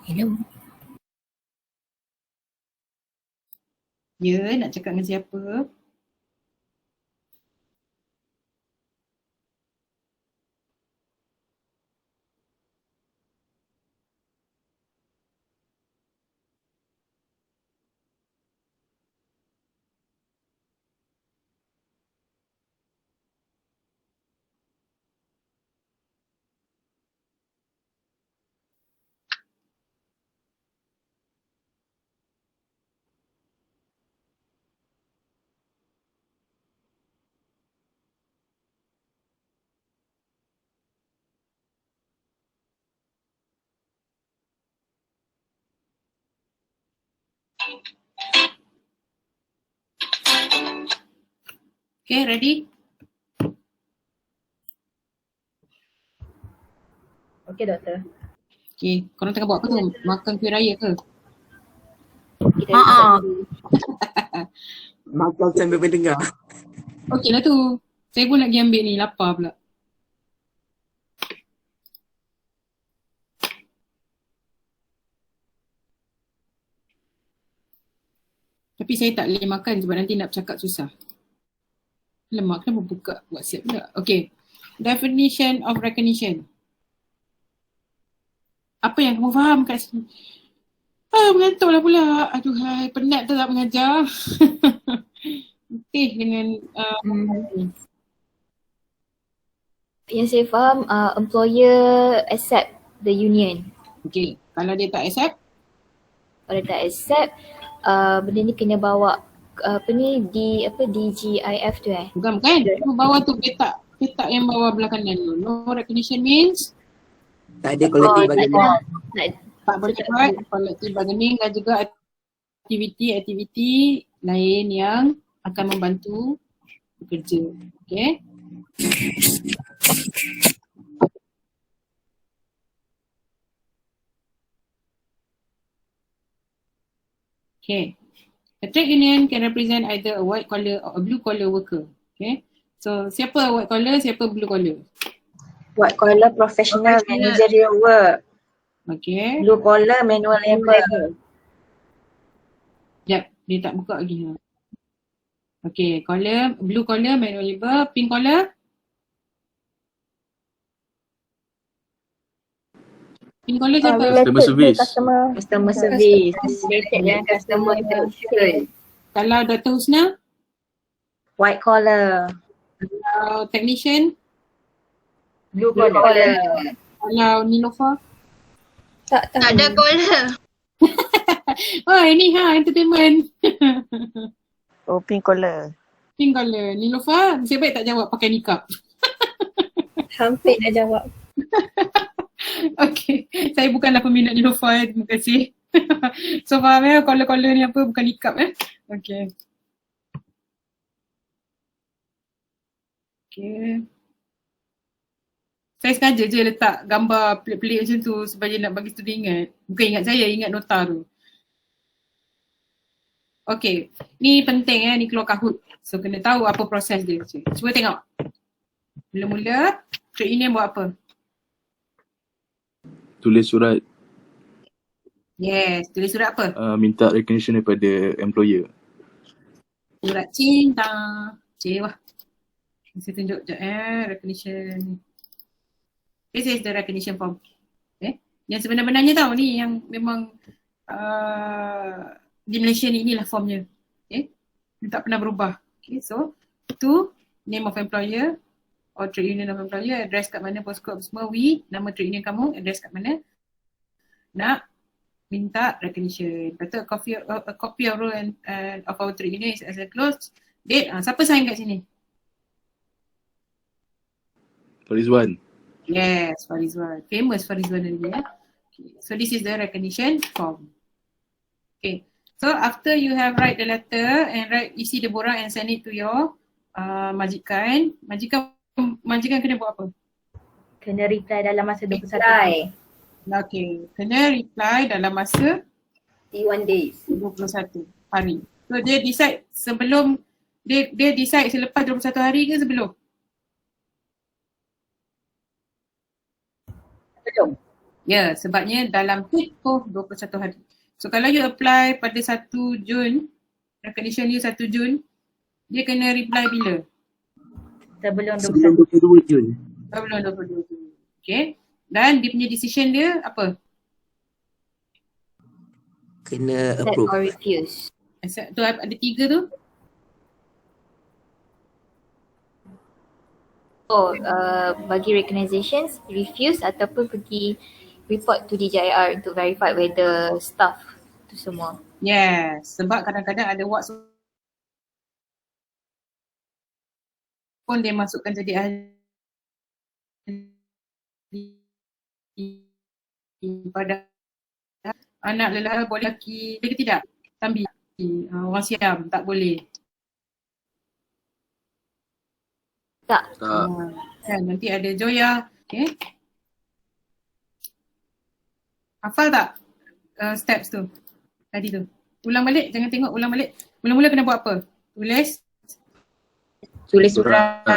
Hello. Ya, nak cakap dengan siapa? Okay, ready? Okay, doktor. Okay, korang tengah buat apa tu? Makan kuih raya ke? Kita record dulu. Makan sambil mendengar. Okey lah tu. Saya pun nak pergi ambil ni, lapar pula. Tapi saya tak boleh makan sebab nanti nak bercakap susah. Lemak kenapa buka WhatsApp pula? Okay. Definition of recognition. Apa yang kamu faham kat sini? Mengantuk lah pula. Aduhai, penat tak mengajar. Dengan Yang saya faham, employer accept the union. Okay, kalau dia tak accept? Kalau dia tak accept, benda ni kena bawa DGIF tu Bukan. Bawah tu petak yang bawah belah kanan tu. No recognition means? Tak ada kolektif bargaining. Tak boleh buat kolektif bargaining dan juga aktiviti lain yang akan membantu bekerja. Okay? Okay. A trade union can represent either a white collar or a blue collar worker. Okay. So siapa white collar, siapa blue collar? White collar professional managerial work. Okay. Blue collar manual labor. Sekejap, dia tak buka lagi. Okay, blue collar manual labor, pink collar? Pink collar siapa? Customer service. Customer service. Related dengan customer interaction. Kalau Dr. Husna? White collar. Kalau technician? Blue collar. Kalau Nilofa? Tak tahu. Tak ada collar. Oh, ini entertainment. Oh, pink collar. Pink collar. Nilofa, nasib baik tak jawab pakai nikab. Hampir dah jawab. Okay, saya bukanlah peminat Nilofa terima kasih. So faham collar-collar ni apa, bukan nikab Okay. Okay. Saya sengaja je letak gambar pelik-pelik macam tu supaya nak bagi student ingat. Bukan ingat saya, ingat nota tu. Okay, ni penting ni keluar Kahoot. So kena tahu apa proses dia. Cuba tengok. Mula-mula, trade union buat apa? Tulis surat Yes, tulis surat apa? minta recognition daripada employer. Surat cinta. Cewa. Saya tunjuk je recognition. This is the recognition form. Okay. Yang sebenar-benarnya tahu ni yang memang di Malaysia ni inilah formnya. Okay. Dia tak pernah berubah. Okay. So, tu name of employer or trade union of employer, address kat mana, postcode semua, nama trade union kamu, address kat mana. Nak minta recognition. Lepas tu a copy of rule and of our trade union is as enclosed. Date, siapa sign kat sini? Farizwan. Yes, Farizwan. Famous Farizwan ni Okay. So this is the recognition form. Okay. So after you have write the letter and isi the borang and send it to your majikan kena buat apa? Kena reply dalam masa 21 hari. Okay. Kena reply dalam masa 21 days. 21 hari. So dia decide sebelum dia decide selepas 21 hari ke sebelum? Ya, sebabnya dalam tempoh 21 hari. So kalau you apply pada 1 Jun, recognition you 1 Jun, dia kena reply bila? Sebelum Sebelum 22 Jun. Sebelum 22 Jun. Okay. Dan dia punya decision dia apa? Kena Accept approve. or refuse. Accept tu ada 3 tu. Bagi recognitions, refuse ataupun pergi report to DJIR untuk verify whether staff tu semua. Yes, sebab kadang-kadang ada wards pun dia masukkan jadi ahli pada anak lelaki boleh lelaki, dia ke tidak? Tambi, orang Siam tak boleh. Tak. Kan, nanti ada Joya, okay. Hafal tak steps tu? Tadi tu. Ulang balik, jangan tengok, ulang balik. Mula-mula kena buat apa? Tulis surat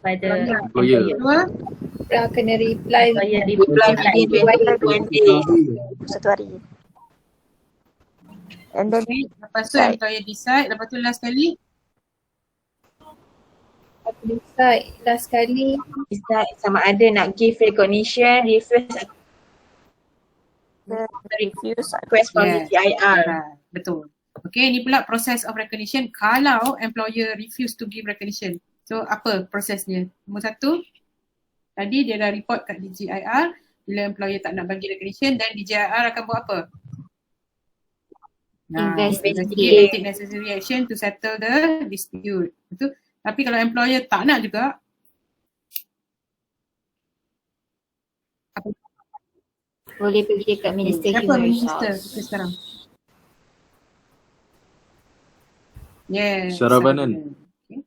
pada Employer. Kedua, Dah kena reply. saya reply within 21 days. 1 hari. And then lepas tu employer decide, lepas tu last sekali Aku decide last kali. Decide sama ada nak give recognition, refuse refuse. request from Yes. DJIR. Betul. Okay, ni pula process of recognition kalau employer refuse to give recognition. So apa prosesnya? Nombor 1, tadi dia dah report kat DJIR, bila employer tak nak bagi recognition dan DJIR akan buat apa? Investigate. Take necessary action to settle the dispute. Betul? Tapi kalau employer tak nak juga, Boleh pergi dekat Minister siapa Human minister Resource. kita sekarang? Yes. Saravanan. Okay.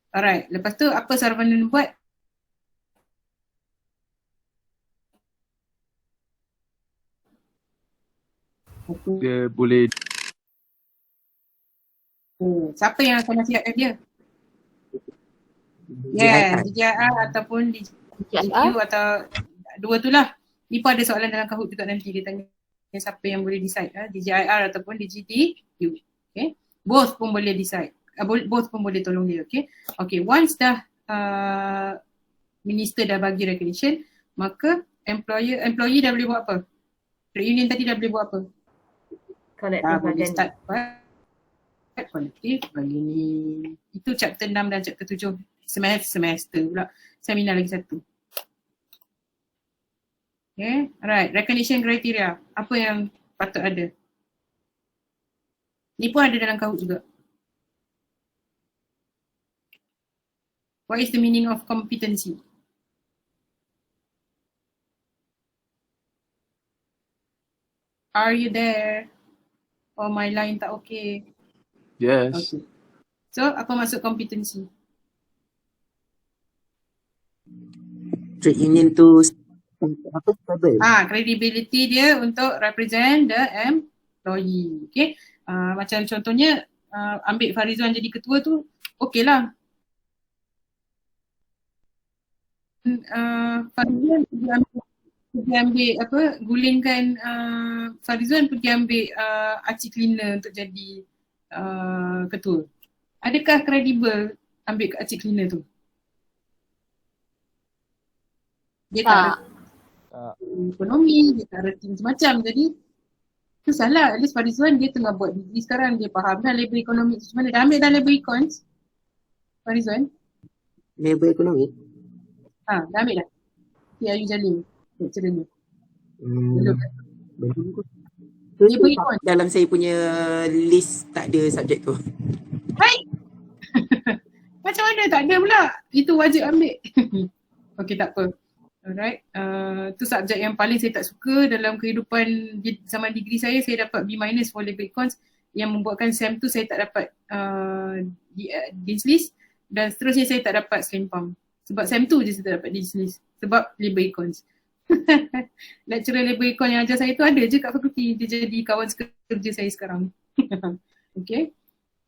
Alright, lepas tu apa Saravanan buat? Dia boleh Siapa yang akan nasihatkan dia? Yes, DJIR ataupun DJIQ atau dua tu lah. Ni pun ada soalan dalam Kahoot juga nanti dia tanya siapa yang boleh decide, DJIR ataupun DGTQ. Okay, both pun boleh decide. Both pun boleh tolong dia. Okay, okay. Once dah minister dah bagi recognition, maka employee dah boleh buat apa? Trade union tadi dah boleh buat apa? collective Boleh bargaining. start kolektif bagi ni. Itu chapter 6 dan chapter 7 semester pula. Seminar lagi satu. Okay, alright. Recognition criteria. Apa yang patut ada? Ni pun ada dalam Kahoot juga. What is the meaning of competency? Are you there? Oh, my line tak okay. yes. Okay. So, apa maksud competency? Trade union tu apa stable. Credibility dia untuk represent the employee. Okay. Macam contohnya ambil Farizwan jadi ketua tu, okay lah. Farizwan pergi ambil apa, gulingkan Farizwan pergi ambil Archie Cleaner untuk jadi ketua. Adakah kredibel ambil Archie Cleaner tu? Dia tak ekonomi, dia tak reti macam-macam. Jadi tu salah. At least Farizwan dia tengah buat degree sekarang, dia faham dah labor economics macam mana. Dah ambil dah labor econs Farizwan? Labor ekonomi. Dah ambil dah. PIU Jalil lecturer ni. Belum. Labor econs. Dalam saya punya list tak ada subjek tu. Hai. Macam mana tak ada pula? Itu wajib ambil. Okay, tak apa. Alright, tu subjek yang paling saya tak suka dalam kehidupan zaman degree saya dapat B- for labor econs yang membuatkan SEM tu saya tak dapat dean's list dan seterusnya saya tak dapat selimpam. Sebab SEM tu je saya tak dapat dean's list sebab labor econs. Lecturer labor econs yang ajar saya tu ada je kat fakulti, dia jadi kawan kerja saya sekarang. Okay,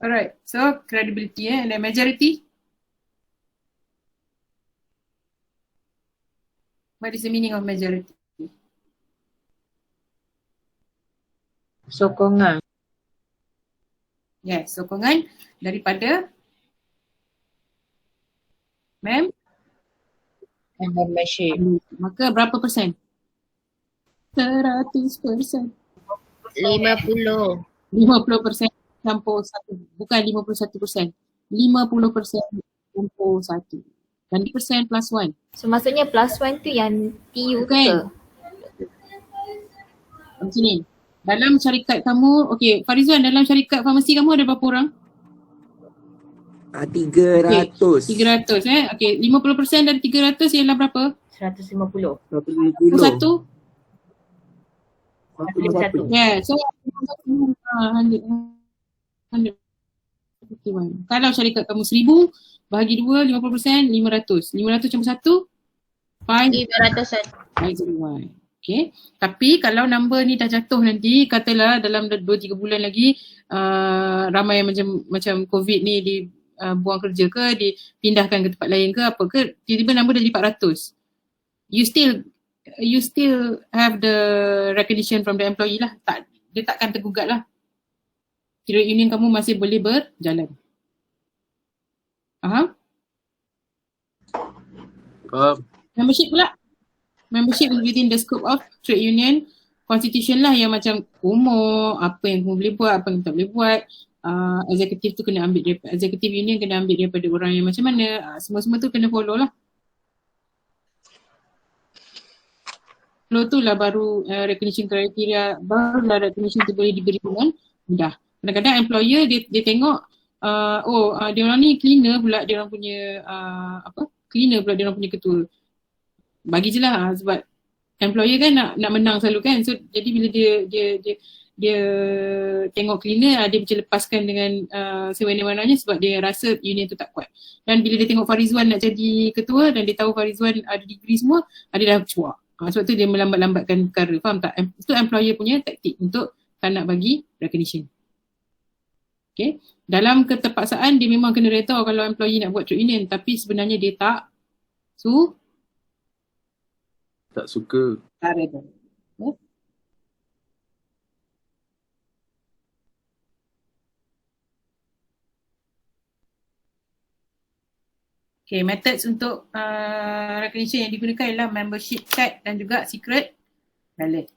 alright, so credibility and then majority. What is the meaning of majority? Sokongan. Yes, sokongan daripada And membership. maka berapa persen? 100%. 50. 50% campur 1, bukan 51%. 50% campur 1. Dan 1% plus 1. So maksudnya plus 1 tu yang TU Bukan. ke? Macam ni. Dalam syarikat kamu, okay, Farizwan, dalam syarikat farmasi kamu ada berapa orang? 300. 300 Okay, 50% dari 300 ialah berapa? 150. 150. 151. Yeah, so 151. Kalau syarikat kamu 1000, bahagi 2, 50%, 500. 500 campur 1, 500-an. 501. Okay. Tapi kalau number ni dah jatuh nanti, katalah dalam 2-3 bulan lagi ramai macam COVID ni buang kerja ke, dipindahkan ke tempat lain ke apa ke, tiba-tiba number dah jadi 400. You still have the recognition from the employee lah. Dia takkan tergugat lah. Trade union kamu masih boleh berjalan. Faham? Membership pula. Membership is within the scope of trade union. Constitution lah yang macam umur, apa yang kamu boleh buat, apa yang tak boleh buat. Executive tu kena ambil daripada, executive union kena ambil daripada orang yang macam mana. Semua-semua tu kena follow lah. Follow tu lah baru recognition criteria, barulah recognition tu boleh diberi dengan mudah. Kadang-kadang employer dia tengok dia orang ni cleaner pula dia orang punya cleaner pula dia orang punya ketua. Bagi je lah sebab employer kan nak menang selalu kan. So jadi bila dia tengok cleaner dia macam lepaskan dengan sewenang-wenangnya sebab dia rasa union tu tak kuat. Dan bila dia tengok Farizwan nak jadi ketua dan dia tahu Farizwan ada degree semua, dia dah cuak. Sebab tu dia melambat-lambatkan perkara. Faham tak? Itu employer punya taktik untuk tak nak bagi recognition. Okay. Dalam keterpaksaan dia memang kena reda kalau employee nak buat trade union, tapi sebenarnya dia tak suka. Tak reda. Okay, methods untuk recognition yang digunakan ialah membership check dan juga secret ballot.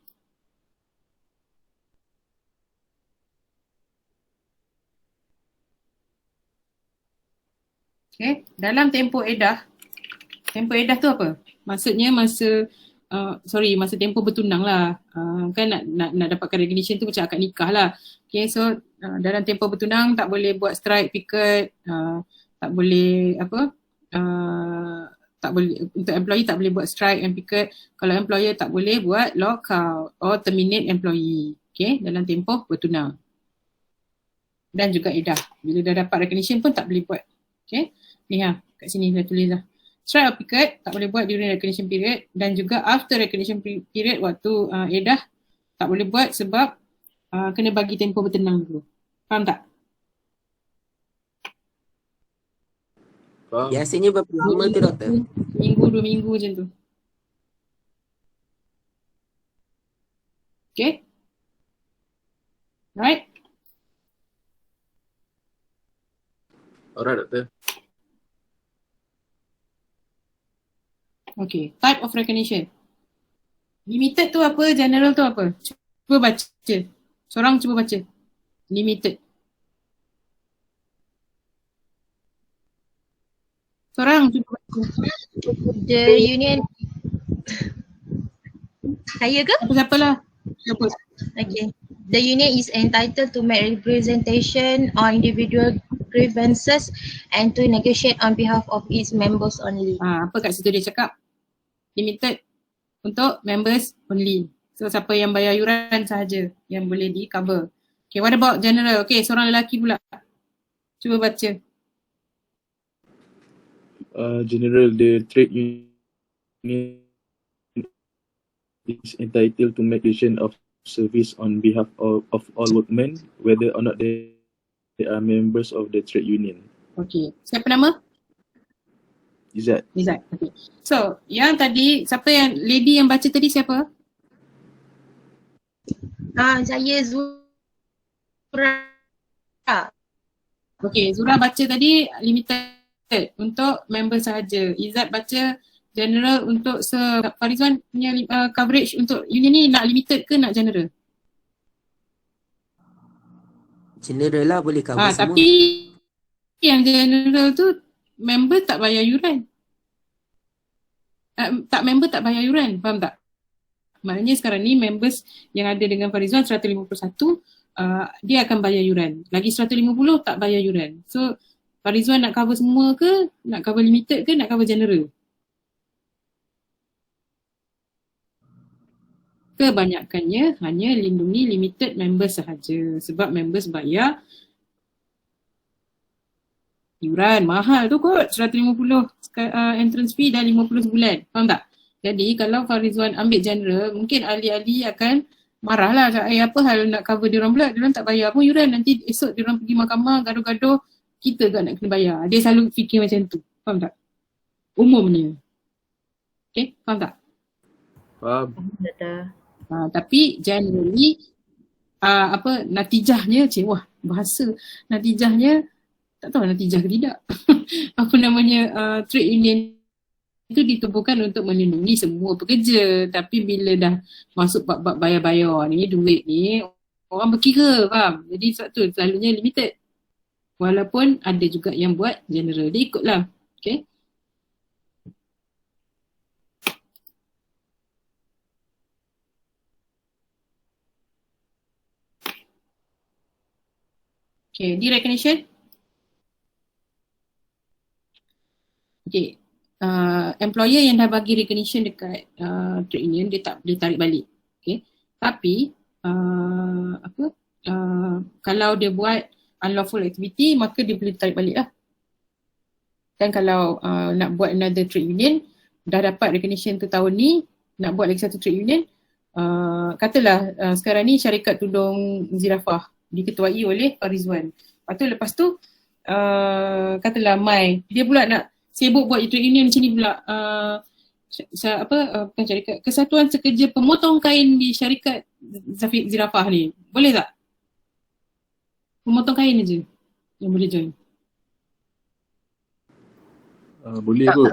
Okay, dalam tempoh edah tu apa? Maksudnya masa tempoh bertunang lah. Kan nak dapatkan recognition tu macam akad nikah lah. Okay, so dalam tempoh bertunang tak boleh buat strike, picket, tak boleh tak boleh, untuk employee tak boleh buat strike and picket. Kalau employer tak boleh buat lockout or terminate employee. Okay, dalam tempoh bertunang. Dan juga edah. Bila dah dapat recognition pun tak boleh buat. Okay, ni kat sini dah tulis lah. Strike or picket tak boleh buat during recognition period dan juga after recognition period waktu edah tak boleh buat sebab kena bagi tempoh bertenang dulu. Faham tak? Faham. Biasanya berapa lama tu doktor? Minggu, 2 minggu macam tu. Okay? Alright? Alright doktor. Okay, type of recognition. Limited tu apa? General tu apa? Cuba baca. Seorang cuba baca. Limited. Seorang cuba baca. The union. Saya ke? Siapa lah. Siapa? Okay. The union is entitled to make representation on individual grievances and to negotiate on behalf of its members only. Apa kat situ dia cakap? Limited untuk members only. So siapa yang bayar yuran sahaja yang boleh di cover. Okay, what about general? Okay, seorang lelaki pula. Cuba baca. General, the trade union is entitled to make decision of service on behalf of all workmen, whether or not they are members of the trade union. Okay, siapa nama? Izzat. Okay. So, yang tadi, siapa yang, lady yang baca tadi siapa? Saya Zul. Okey, Zura baca tadi limited untuk member sahaja. Izzat baca general untuk Farizwan punya coverage untuk union ni nak limited ke nak general? General lah, boleh cover semua. Tapi yang general tu member tak bayar yuran. Member tak bayar yuran, faham tak? Maknanya sekarang ni members yang ada dengan Farizwan 151 dia akan bayar yuran. Lagi 150 tak bayar yuran. So Farizwan nak cover semua ke, nak cover limited ke, nak cover general? Kebanyakannya hanya lindungi limited members sahaja sebab members bayar yuran mahal tu kot, 150 entrance fee dan 50 sebulan, faham tak? Jadi kalau Farizwan ambil general, mungkin ahli-ahli akan marah lah, apa hal nak cover diorang pula, diorang tak bayar pun yuran, nanti esok diorang pergi mahkamah gaduh-gaduh, kita kan nak kena bayar. Dia selalu fikir macam tu, faham tak? Umumnya. Okay, faham tak? Faham. Tapi generally natijahnya, bahasa natijahnya tak tahu natijah ke tidak. Trade union itu ditubuhkan untuk melindungi semua pekerja, tapi bila dah masuk bab-bab bayar-bayar ni, duit ni, orang berkira, faham? Jadi sebab tu selalunya limited. Walaupun ada juga yang buat general, dia ikutlah. Okay. Okay, derecognition. Okay. Employer yang dah bagi recognition dekat trade union, dia tak boleh tarik balik. Okay. Tapi kalau dia buat unlawful activity, maka dia boleh tarik balik lah. Dan kalau nak buat another trade union, dah dapat recognition tu tahun ni, nak buat lagi satu trade union, katalah sekarang ni syarikat tudung zirafah diketuai oleh Farizwan. Lepas tu katalah Mai, dia pula nak sibuk buat trade union macam ni pula, bukan syarikat, Kesatuan Sekerja Pemotong Kain di syarikat zirafah ni, boleh tak? Pemotong kain je yang boleh join. Boleh kot.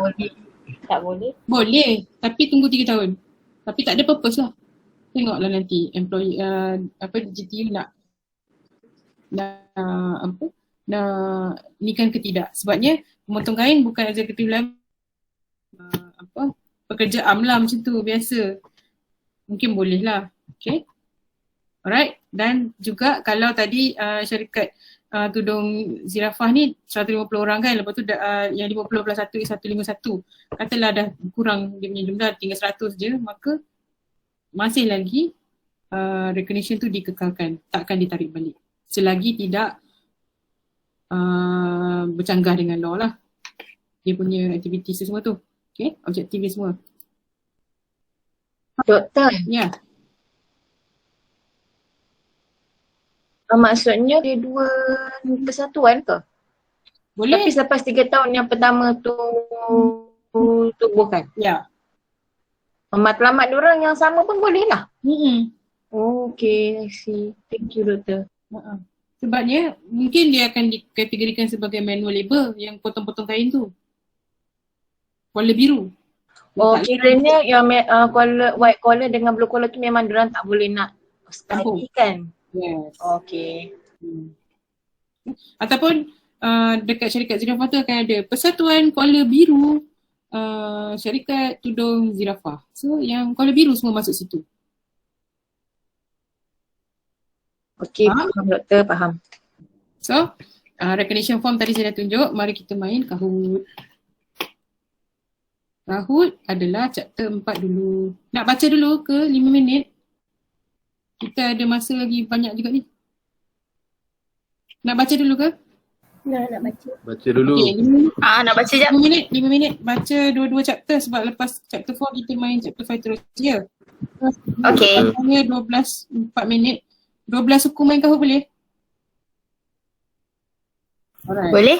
Tak boleh. Boleh, tapi tunggu 3 tahun. Tapi tak ada purpose lah. Tengoklah nanti employee GTU nak ni kan ke tidak. Sebabnya pemotong kain bukan executive level, pekerja amla macam tu biasa. Mungkin boleh lah. Okay. Alright. Dan juga kalau tadi syarikat tudung zirafah ni 150 orang kan, lepas tu yang 50 plus 1 is 151. Katalah dah kurang dia punya jumlah, tinggal 100 je, maka masih lagi recognition tu dikekalkan, takkan ditarik balik selagi tidak bercanggah dengan law lah dia punya aktiviti semua tu. Okay, objektif dia semua. Doktor, Ya. Maksudnya dia dua persatuan ke? Boleh. Tapi selepas 3 tahun yang pertama tu tubuhkan. Ya. Matlamat diorang yang sama pun boleh lah. Okay, I see. Thank you, doktor. Sebabnya mungkin dia akan dikategorikan sebagai manual labor yang potong-potong kain tu. Collar biru. Oh, kiranya yang white collar dengan blue collar tu memang diorang tak boleh nak study kan? Yes. Okay. Ataupun dekat syarikat zirafah tu akan ada Persatuan Collar Biru Syarikat Tudung Zirafah. So yang collar biru semua masuk situ. Okay, faham doktor, faham. So recognition form tadi saya dah tunjuk. Mari kita main Kahoot. Kahoot adalah chapter 4 dulu. Nak baca dulu ke 5 minit? Kita ada masa lagi banyak juga ni. Nak baca dulu ke? Nak baca. Baca dulu. Okay, Nak baca jap. 5 minit baca dua-dua chapter sebab lepas chapter 4 kita main chapter 5 terus. Ya. Okay. Hanya 4 minit. 12 suku main Kahoot boleh? Alright. Boleh?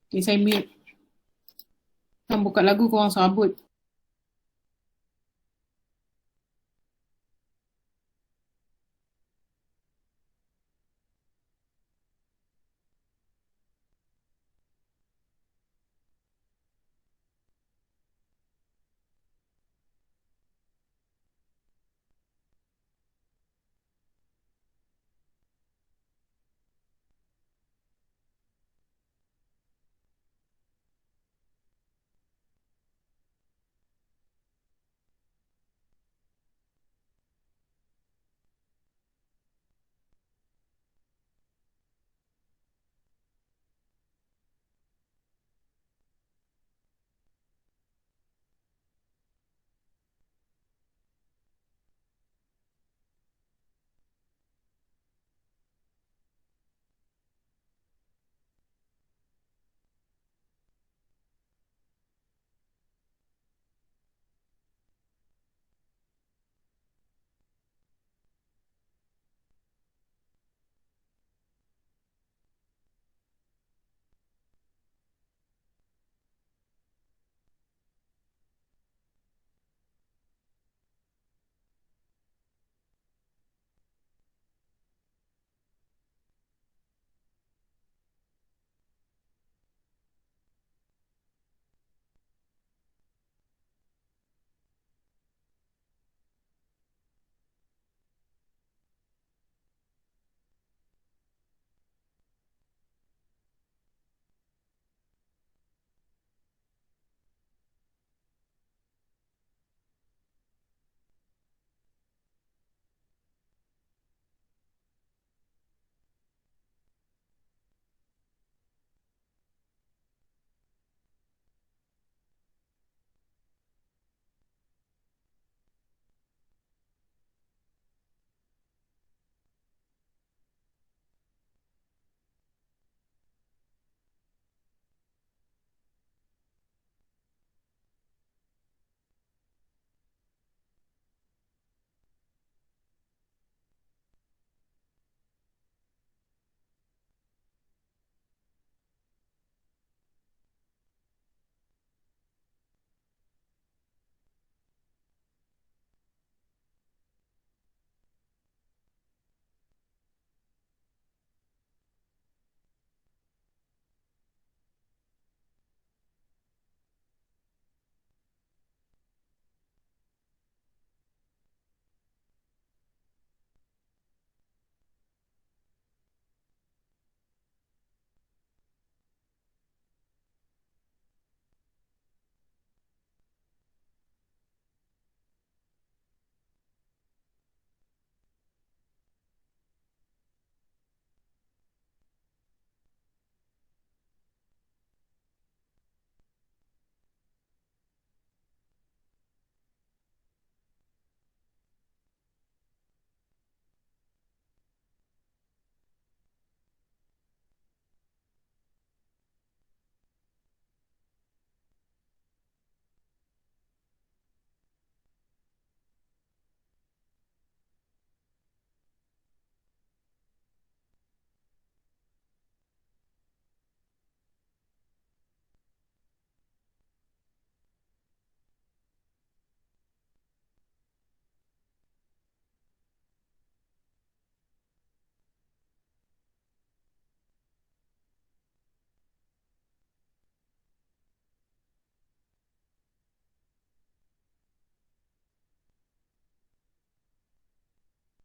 Okay, saya mute. Kan buka lagu korang sabut.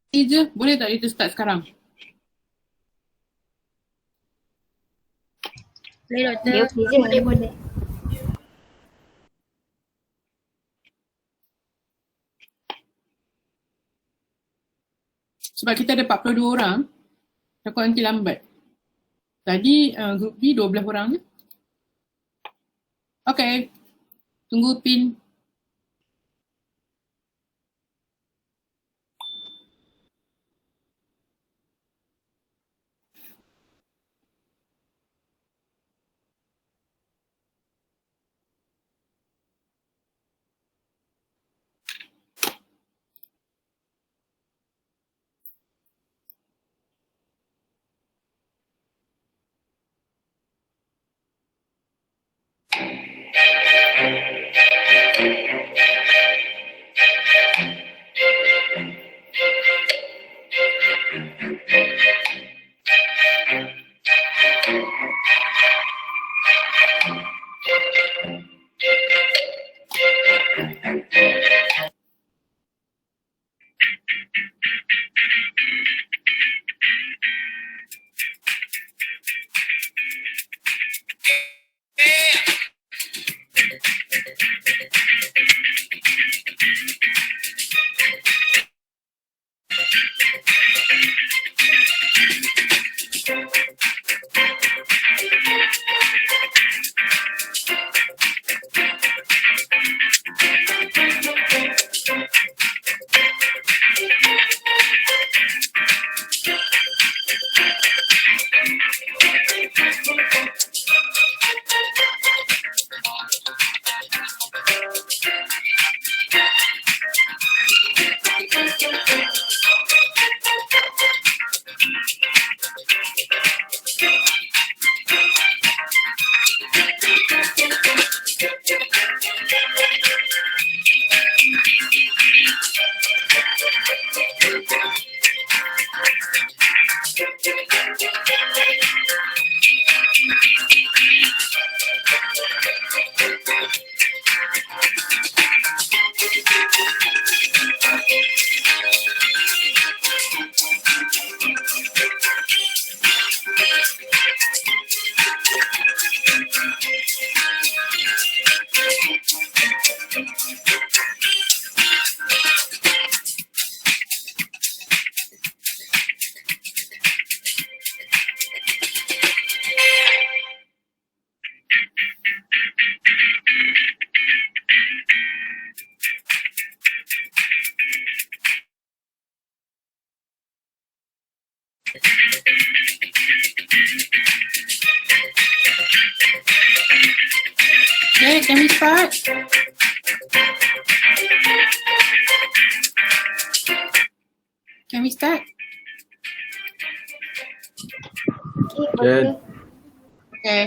je, boleh tak kita start sekarang? Boleh doktor. Dia okey je. Boleh. Sebab kita ada 42 orang, takut nanti lambat. Tadi grup B 12 orang je. Okay, tunggu pin. Okay, can we start? Can we start? Okay, Can. boleh. Okay.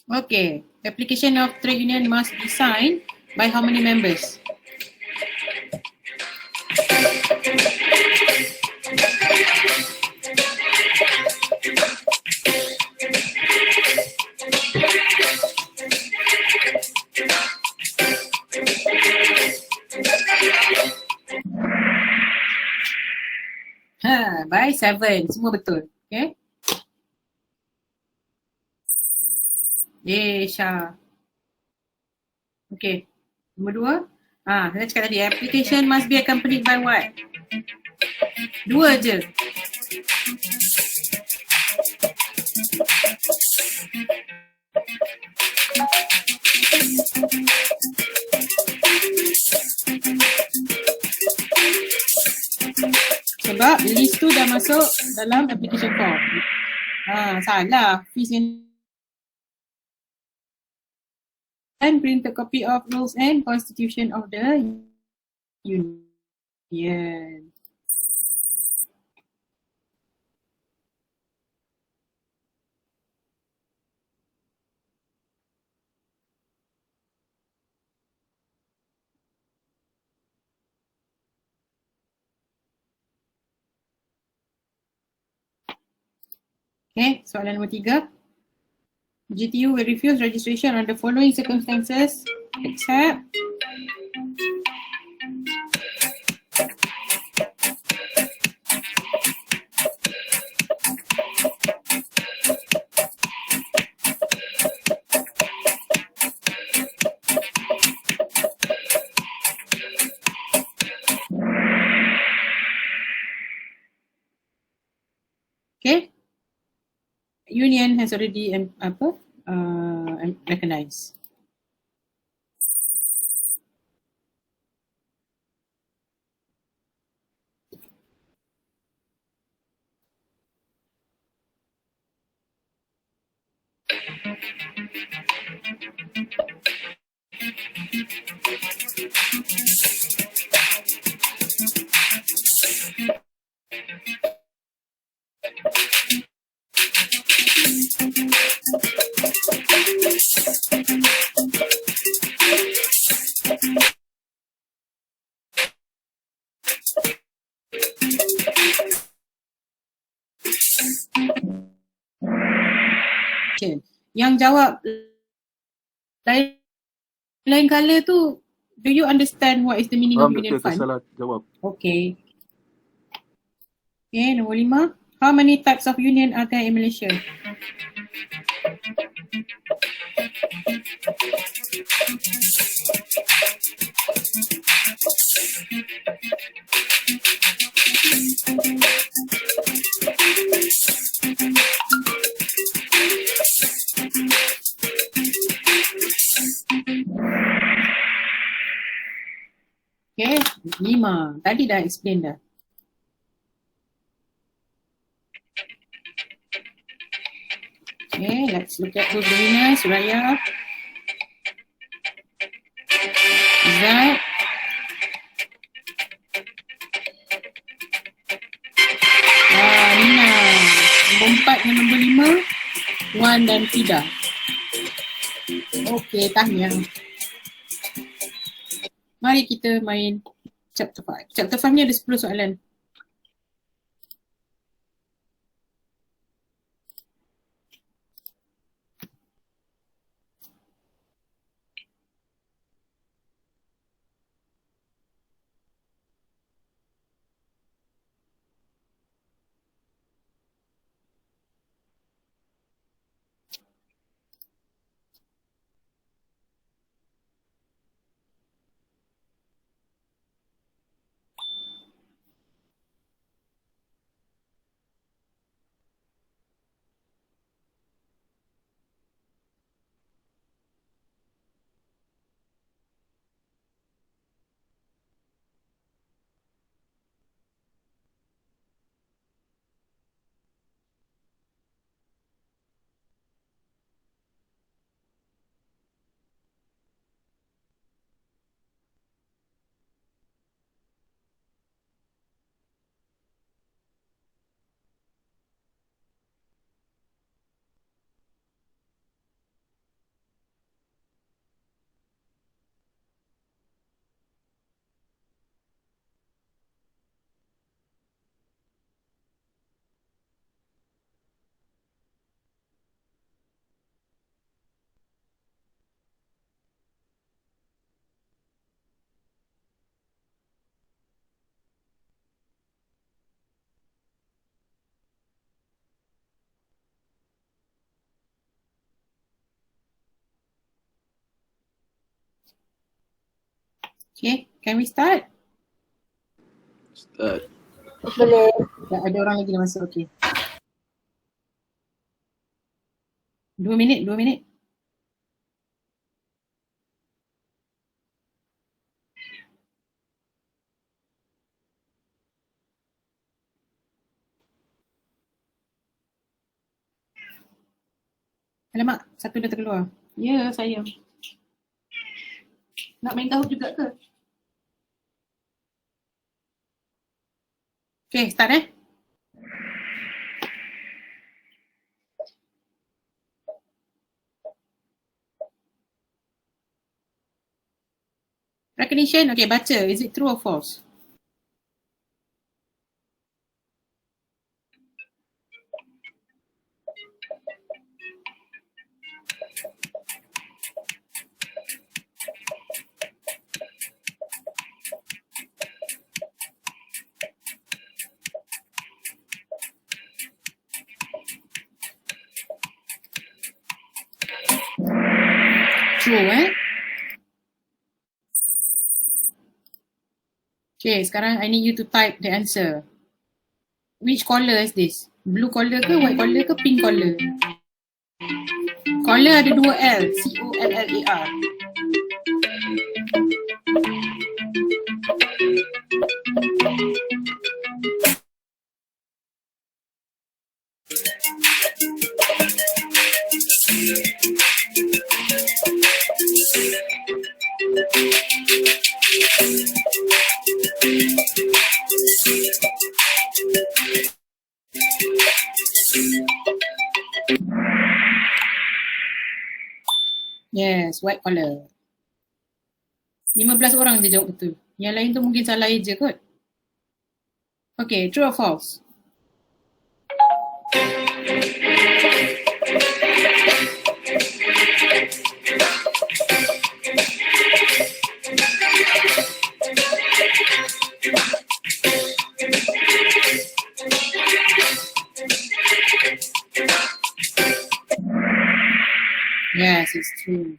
Okay, application of trade union must be signed by how many members? By 7, semua betul. Okay. Syah. Okay. Nombor 2. Saya cakap tadi, application must be accompanied by what? 2 je. Sebab list tu dah masuk dalam application form. Salah. Fees and print a copy of rules and constitution of the union. Okay, soalan nombor 3. GTU will refuse registration on the following circumstances, except okay. Union has already recognized. Yang jawab lain kala tu, do you understand what is the meaning of union fund? Salah jawab. Okay. Okay, nombor 5. How many types of union are there in Malaysia? Okay, 5. Tadi dah explain dah. Okay, let's look at those winners. Raya, Zat, Nina. Nombor 4 dan nombor 5, Wan dan Fida. Okay, tahniah. Mari kita main chapter 5. Chapter 5 ni ada 10 soalan. Okay, can we start? Start. Boleh. Tak ada orang lagi nak masuk, okay. 2 minit. Alamak, satu dah terkeluar. Ya, sayang. Nak main tahu juga ke? Okay, start eh. Recognition, okay, baca. Is it true or false? true Okay, sekarang I need you to type the answer. Which collar is this? Blue collar ke, white collar ke, pink collar? Collar ada 2 L, C-O-L-L-A-R. Yes, white collar. 15 orang je jawab betul. Yang lain tu mungkin salah je kot. Okay, true or false? Yes, it's true.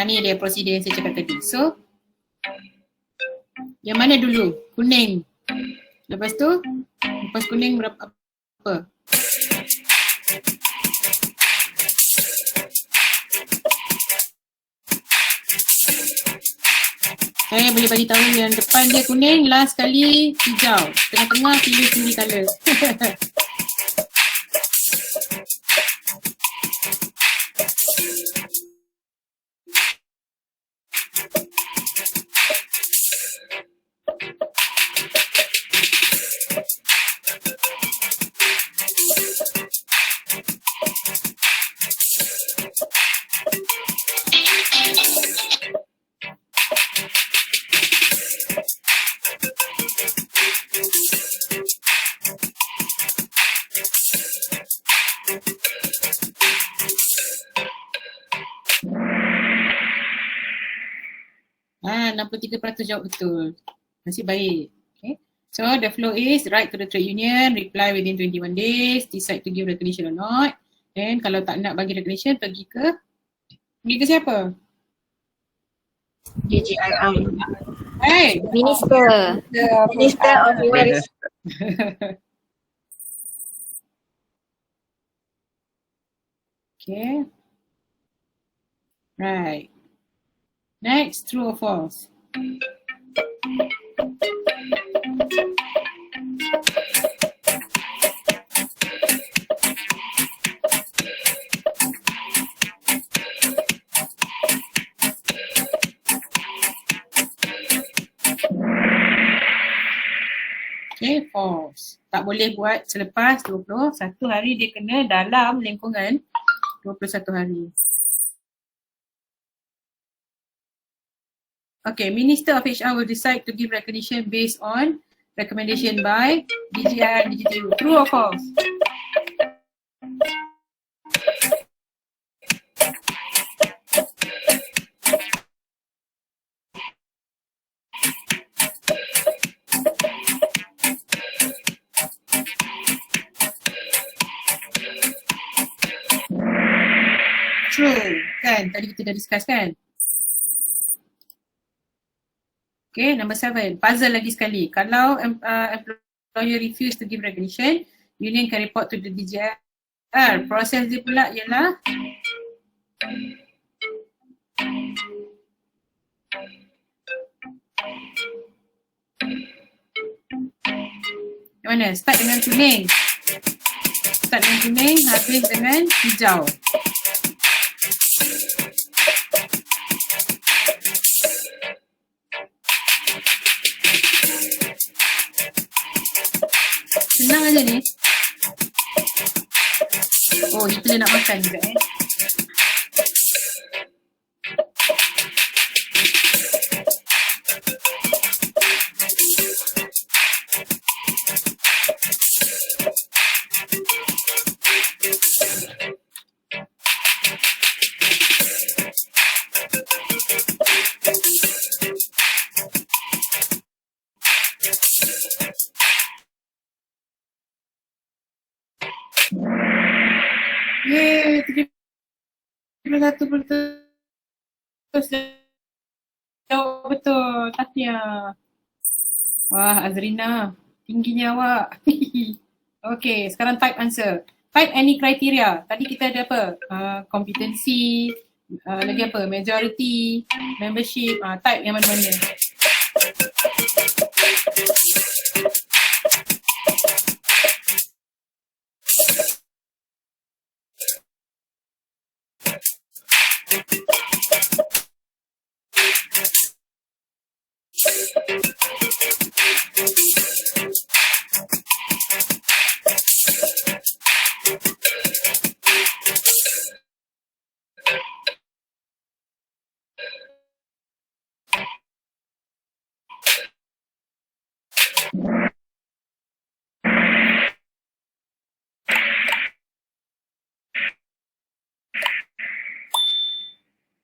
Ni dia prosedur yang saya cakap tadi. So, yang mana dulu? Kuning. Lepas tu, lepas kuning berapa apa? Saya boleh bagi tahu yang depan dia kuning, last kali hijau. Tengah-tengah pilih colour. Ah, 63% jawab betul. Masih baik. Okay. So the flow is write to the trade union, reply within 21 days, decide to give recognition or not. And kalau tak nak bagi recognition, pergi ke siapa? DJII. Hey, Minister. Minister of Human Okay. Right. Next, true or false? Okay, false. Tak boleh buat selepas 21 hari, dia kena dalam lingkungan 21 hari. Okay, Minister of HR will decide to give recognition based on recommendation by DGI and DGTU. True or false? True, kan? Tadi kita dah discuss kan? Okay, number 7. Puzzle lagi sekali. Kalau employer refuse to give recognition, union can report to the DGR. Proses dia pula ialah yang mana? Start dengan kuning. Start dengan kuning, habis dengan hijau. Senang aja ni. Oh, itu dia nak makan juga Yeay, 71%. Jawab betul. Tahniah. Wah, Azrina. Tingginya awak. Okay, sekarang type answer. Type any criteria. Tadi kita ada apa? Competency. Lagi apa? Majority. Membership. Type yang mana-mana.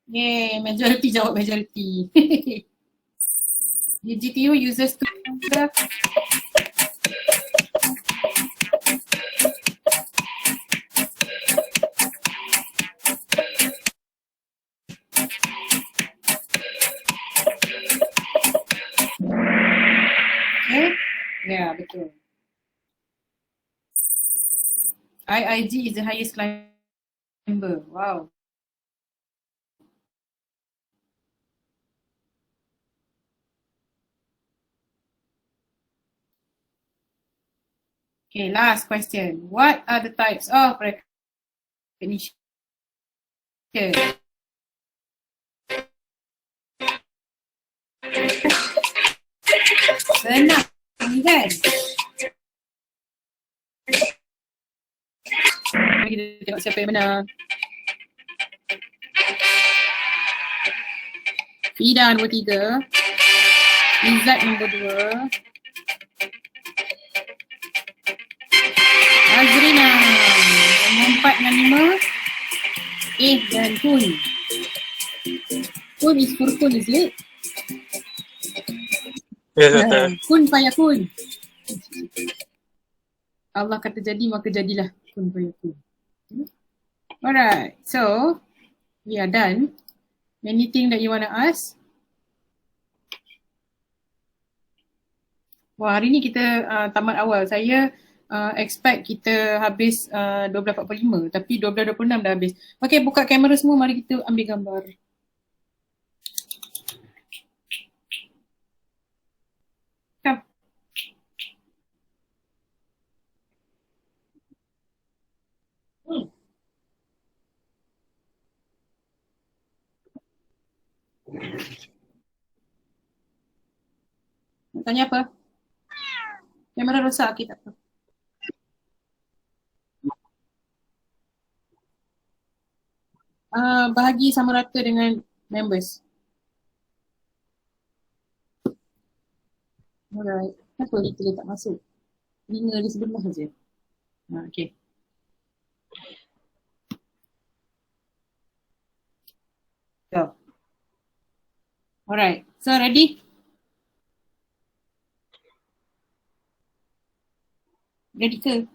Yay, majority jawab majority. The GTU uses to okay? Yeah, betul. IIG is the highest climber. Wow. Okay, last question. What are the types of recognition? Senang kan? Mari kita tengok siapa yang menang. Fida nombor 3. Izzat nombor 2. Azrina nombor 4 dan 5. Dan Kun. Kun is for Kun, is it? Kun fayakun. Allah kata jadi maka jadilah. Kun fayakun. Alright, so we are done. Anything that you want to ask? Wah, hari ni kita tamat awal. Saya expect kita habis 12.45 tapi 12.26 dah habis. Okay, buka kamera semua, mari kita ambil gambar. Come. Nak tanya apa? Kamera rosak, okay, tak apa. Bahagi sama rata dengan members. Alright. Kenapa literally tak masuk? 5 di sebelah saja. Okay. So. Alright. So ready? Ready ke?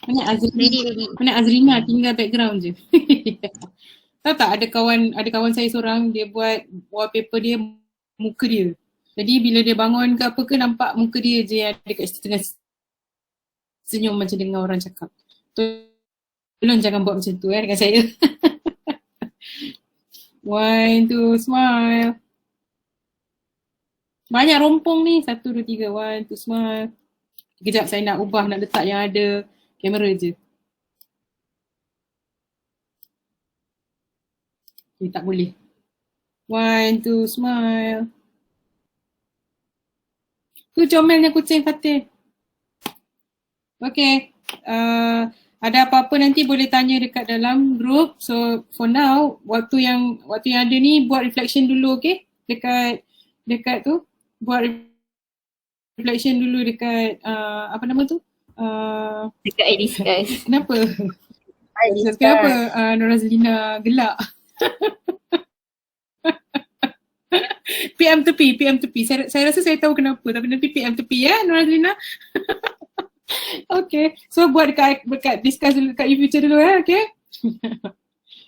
Mana Azrina tinggal background je. Tahu tak, ada kawan saya seorang, dia buat wallpaper dia muka dia. Jadi bila dia bangun ke apa ke, nampak muka dia je yang ada kat setengah senyum macam dengar orang cakap. Tolong jangan buat macam tu dengan saya. 1, 2, smile. Banyak rompong ni. 1, 2, 3. 1, 2, smile. Kejap saya nak ubah, nak letak yang ada kamera je. Okay, tak boleh. 1, 2, smile. Tu comelnya kucing Fatih. Okay. Ada apa-apa nanti boleh tanya dekat dalam group. So for now, waktu yang ada ni buat reflection dulu, okay? Dekat tu. Buat reflection dulu dekat apa nama tu? Dekat iDiscuss. Kenapa? Kenapa Norazlina gelak? PM tepi. Saya rasa saya tahu kenapa, tapi nanti PM tepi ya Norazlina. Okay, so buat dekat discuss dulu dekat e-future dulu okay?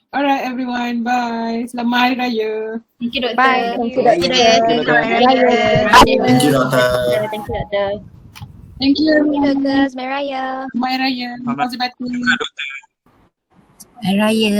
Alright everyone, bye. Selamat Hari Raya. Thank you, Doktor. Bye. Thank you, Thank you, Doktor. Thank you, Doktor. Thank you, Doktor. Thank you. Thank you, Doktor. Selamat Raya. Selamat Hari Raya. Terima kasih banyak. Hari Raya.